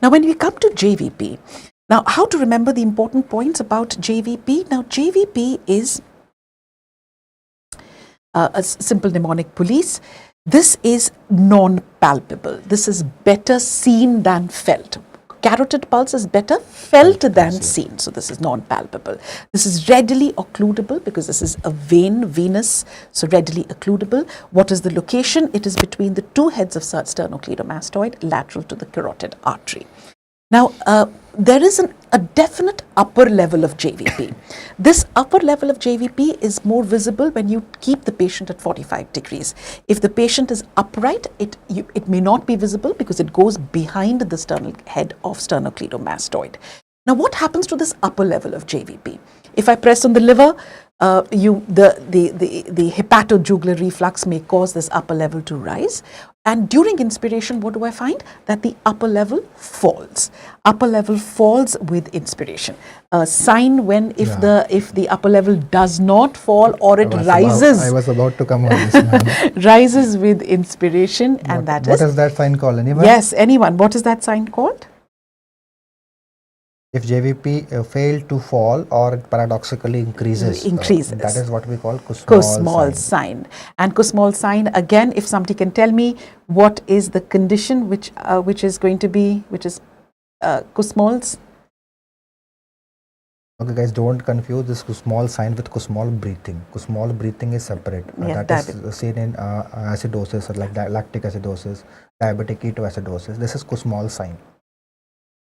A: Now when we come to JVP, now, how to remember the important points about JVP? Now, JVP is a simple mnemonic police. This is non-palpable. This is better seen than felt. Carotid pulse is better felt than seen. So this is non-palpable. This is readily occludable because this is a vein, venous, so readily occludable. What is the location? It is between the 2 heads of sternocleidomastoid, lateral to the carotid artery. Now, there is a definite upper level of JVP. This upper level of JVP is more visible when you keep the patient at 45 degrees. If the patient is upright, it may not be visible because it goes behind the sternal head of sternocleidomastoid. Now, what happens to this upper level of JVP? If I press on the liver, the hepatojugular reflux may cause this upper level to rise. And during inspiration, what do I find? That the upper level falls. Upper level falls with inspiration. A sign when if the upper level does not fall or it rises.
B: I was about to come on this.
A: Rises with inspiration, and
B: what is that sign called? Anyone?
A: Yes, anyone. What is that sign called?
B: If JVP failed to fall or it paradoxically increases, that is what we call Kussmaul
A: sign. And Kussmaul sign, again, if somebody can tell me what is the condition which is going to be, which is Kussmaul's.
B: Okay guys, don't confuse this Kussmaul sign with Kussmaul breathing. Kussmaul breathing is separate. That is seen in acidosis, or like lactic acidosis, diabetic ketoacidosis. This is Kussmaul sign.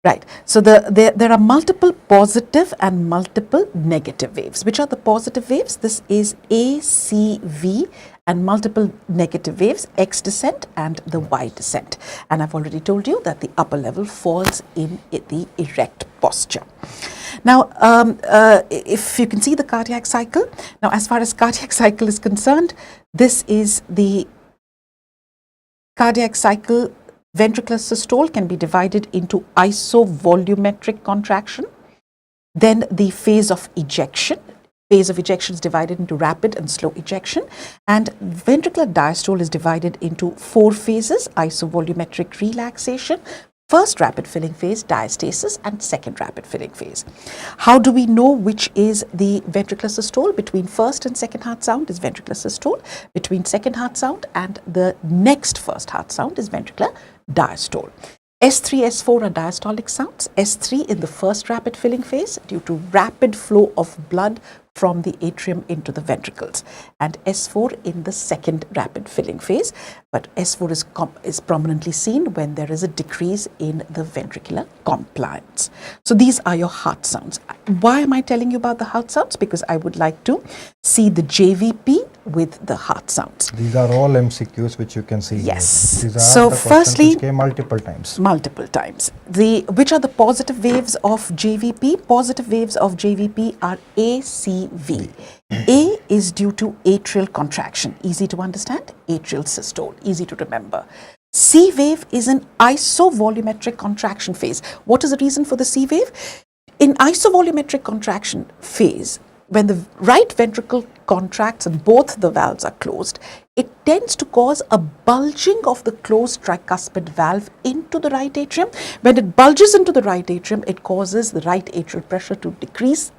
A: Right. So there are multiple positive and multiple negative waves. Which are the positive waves? This is A, C, V, and multiple negative waves, X descent and the Y descent. And I've already told you that the upper level falls in the erect posture. Now, if you can see the cardiac cycle. Now, as far as cardiac cycle is concerned, this is the cardiac cycle. Ventricular systole can be divided into isovolumetric contraction, then the phase of ejection. Phase of ejection is divided into rapid and slow ejection, and ventricular diastole is divided into 4 phases: isovolumetric relaxation, first rapid filling phase, diastasis, and second rapid filling phase. How do we know which is the ventricular systole? Between first and second heart sound is ventricular systole. Between second heart sound and the next first heart sound is ventricular diastole. S3, S4 are diastolic sounds. S3 in the first rapid filling phase due to rapid flow of blood from the atrium into the ventricles, and S4 in the second rapid filling phase. But S4 is prominently seen when there is a decrease in the ventricular compliance. So these are your heart sounds. Why am I telling you about the heart sounds? Because I would like to see the JVP with the heart sounds.
B: These are all MCQs which you can see.
A: Yes.
B: These are
A: so
B: the
A: firstly,
B: which came multiple times.
A: Which are the positive waves of JVP? Positive waves of JVP are A, C, V. A is due to atrial contraction, easy to understand. Atrial systole, easy to remember. C wave is an isovolumetric contraction phase. What is the reason for the C wave? In isovolumetric contraction phase, when the right ventricle contracts and both the valves are closed, it tends to cause a bulging of the closed tricuspid valve into the right atrium. When it bulges into the right atrium, it causes the right atrial pressure to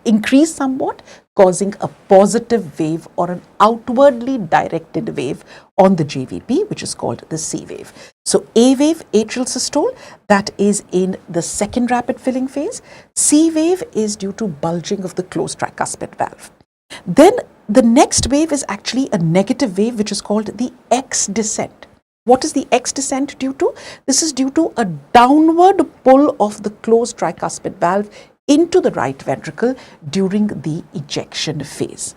A: increase somewhat, causing a positive wave or an outwardly directed wave on the JVP, which is called the C wave. So A wave, atrial systole, that is in the second rapid filling phase. C wave is due to bulging of the closed tricuspid valve. Then the next wave is actually a negative wave, which is called the X descent. What is the X descent due to? This is due to a downward pull of the closed tricuspid valve into the right ventricle during the ejection phase.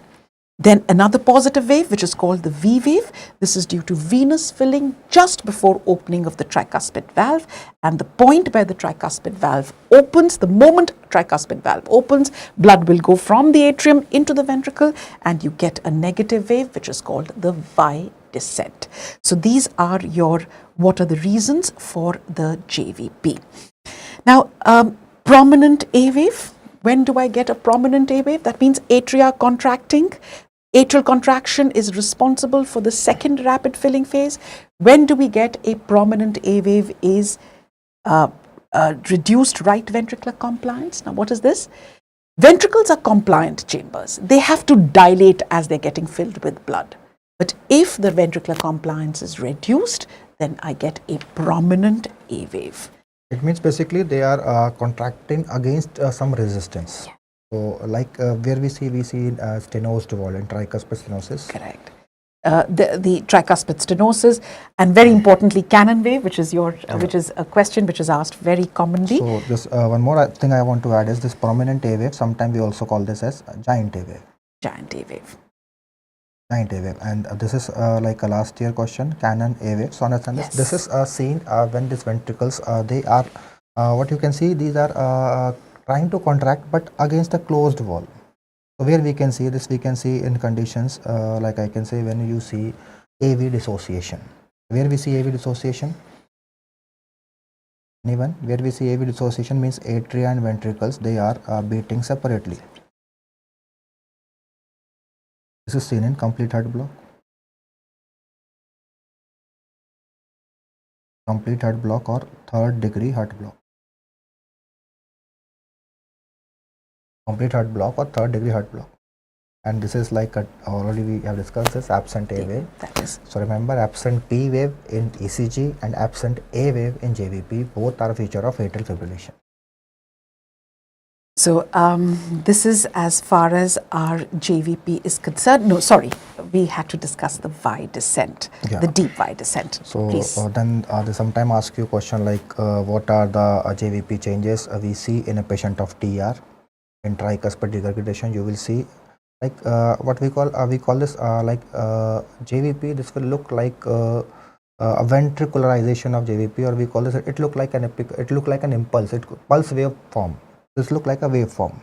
A: Then another positive wave, which is called the V wave. This is due to venous filling just before opening of the tricuspid valve. And the point where the tricuspid valve opens, the moment tricuspid valve opens, blood will go from the atrium into the ventricle and you get a negative wave, which is called the Y descent. So these are what are the reasons for the JVP. Now, prominent A wave. When do I get a prominent A wave? That means atria contracting. Atrial contraction is responsible for the second rapid filling phase. When do we get a prominent A wave is reduced right ventricular compliance. Now, what is this? Ventricles are compliant chambers. They have to dilate as they're getting filled with blood. But if the ventricular compliance is reduced, then I get a prominent A wave.
B: It means basically they are contracting against some resistance.
A: Yeah.
B: So like where we see stenosed wall in tricuspid stenosis.
A: Correct. The tricuspid stenosis, and very importantly cannon wave, which is which is a question which is asked very commonly.
B: So just one more thing I want to add is this prominent A wave. Sometimes we also call this as giant A wave.
A: Giant A wave.
B: Giant A wave, and this is like a last year question, cannon A wave. So understand
A: Yes.
B: this is seen when these ventricles they are what you can see, these are trying to contract but against a closed wall. So where we can see this, we can see in conditions like I can say when you see AV dissociation. Where we see AV dissociation? Anyone? Where we see AV dissociation means atria and ventricles, they are beating separately. This is seen in complete heart block. Complete heart block or third degree heart block. Complete heart block or third degree heart block. And this is like already we have discussed this absent A wave.
A: That is.
B: So remember, absent P wave in ECG and absent A wave in JVP, both are a feature of atrial fibrillation.
A: So this is as far as our JVP is concerned. No, sorry, we had to discuss the Y descent, the deep Y descent.
B: So then they sometimes ask you a question like what are the JVP changes we see in a patient of TR? In tricuspid regurgitation, you will see like what we call this like JVP. This will look like a ventricularization of JVP, or we call this it look like an impulse. Pulse wave form. This look like a waveform.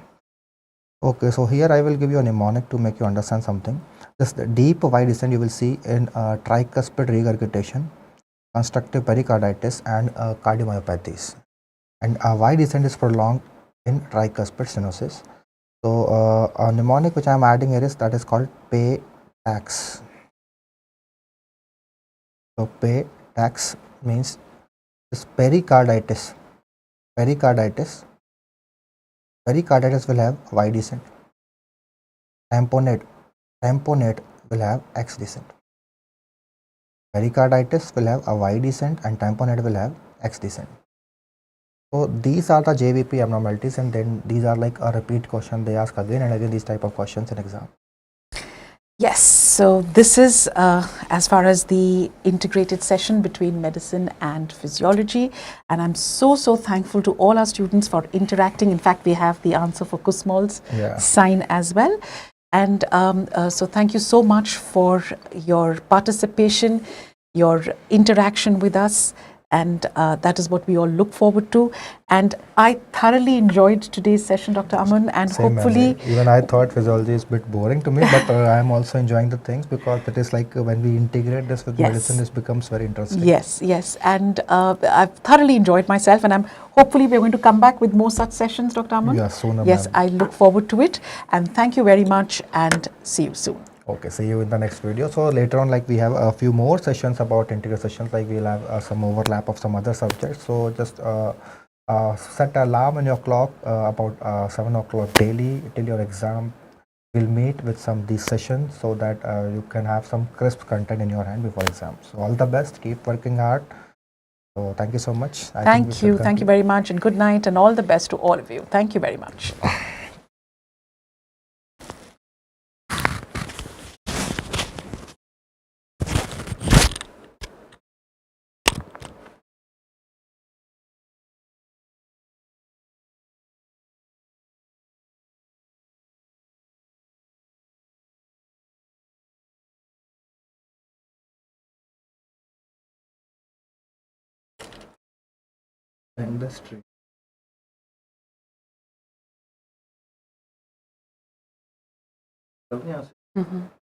B: Okay, so here I will give you a mnemonic to make you understand something. This deep Y descent you will see in tricuspid regurgitation, constructive pericarditis, and cardiomyopathies. And Y descent is prolonged in tricuspid stenosis. So a mnemonic which I am adding here is that is called pay tax. So pay tax means this pericarditis. Pericarditis will have Y descent. Tamponade will have X descent. Pericarditis will have a Y descent and tamponade will have X descent. So these are the JVP abnormalities, and then these are like a repeat question. They ask again and again these type of questions in exam.
A: Yes, so this is as far as the integrated session between medicine and physiology, and I'm so thankful to all our students for interacting. In fact, we have the answer for Kusmol's sign as well. And so thank you so much for your participation, your interaction with us, and that is what we all look forward to. And I thoroughly enjoyed today's session, Dr. Aman, and
B: Same,
A: hopefully...
B: Even I thought physiology is a bit boring to me, but I am also enjoying the things because it is like when we integrate this with medicine, this becomes very interesting.
A: Yes, and I've thoroughly enjoyed myself, and hopefully we're going to come back with more such sessions, Dr. Aman.
B: Yeah, sooner.
A: Yes, I look forward to it, and thank you very much, and see you soon.
B: Okay, see you in the next video. So later on, like we have a few more sessions about integral sessions, like we'll have some overlap of some other subjects. So just set an alarm in your clock about 7 o'clock daily till your exam. We'll meet with some these sessions so that you can have some crisp content in your hand before exam. So all the best, keep working hard. So thank you so much.
A: Thank you very much, and good night, and all the best to all of you. Thank you very much.
B: industry.
A: Mm-hmm.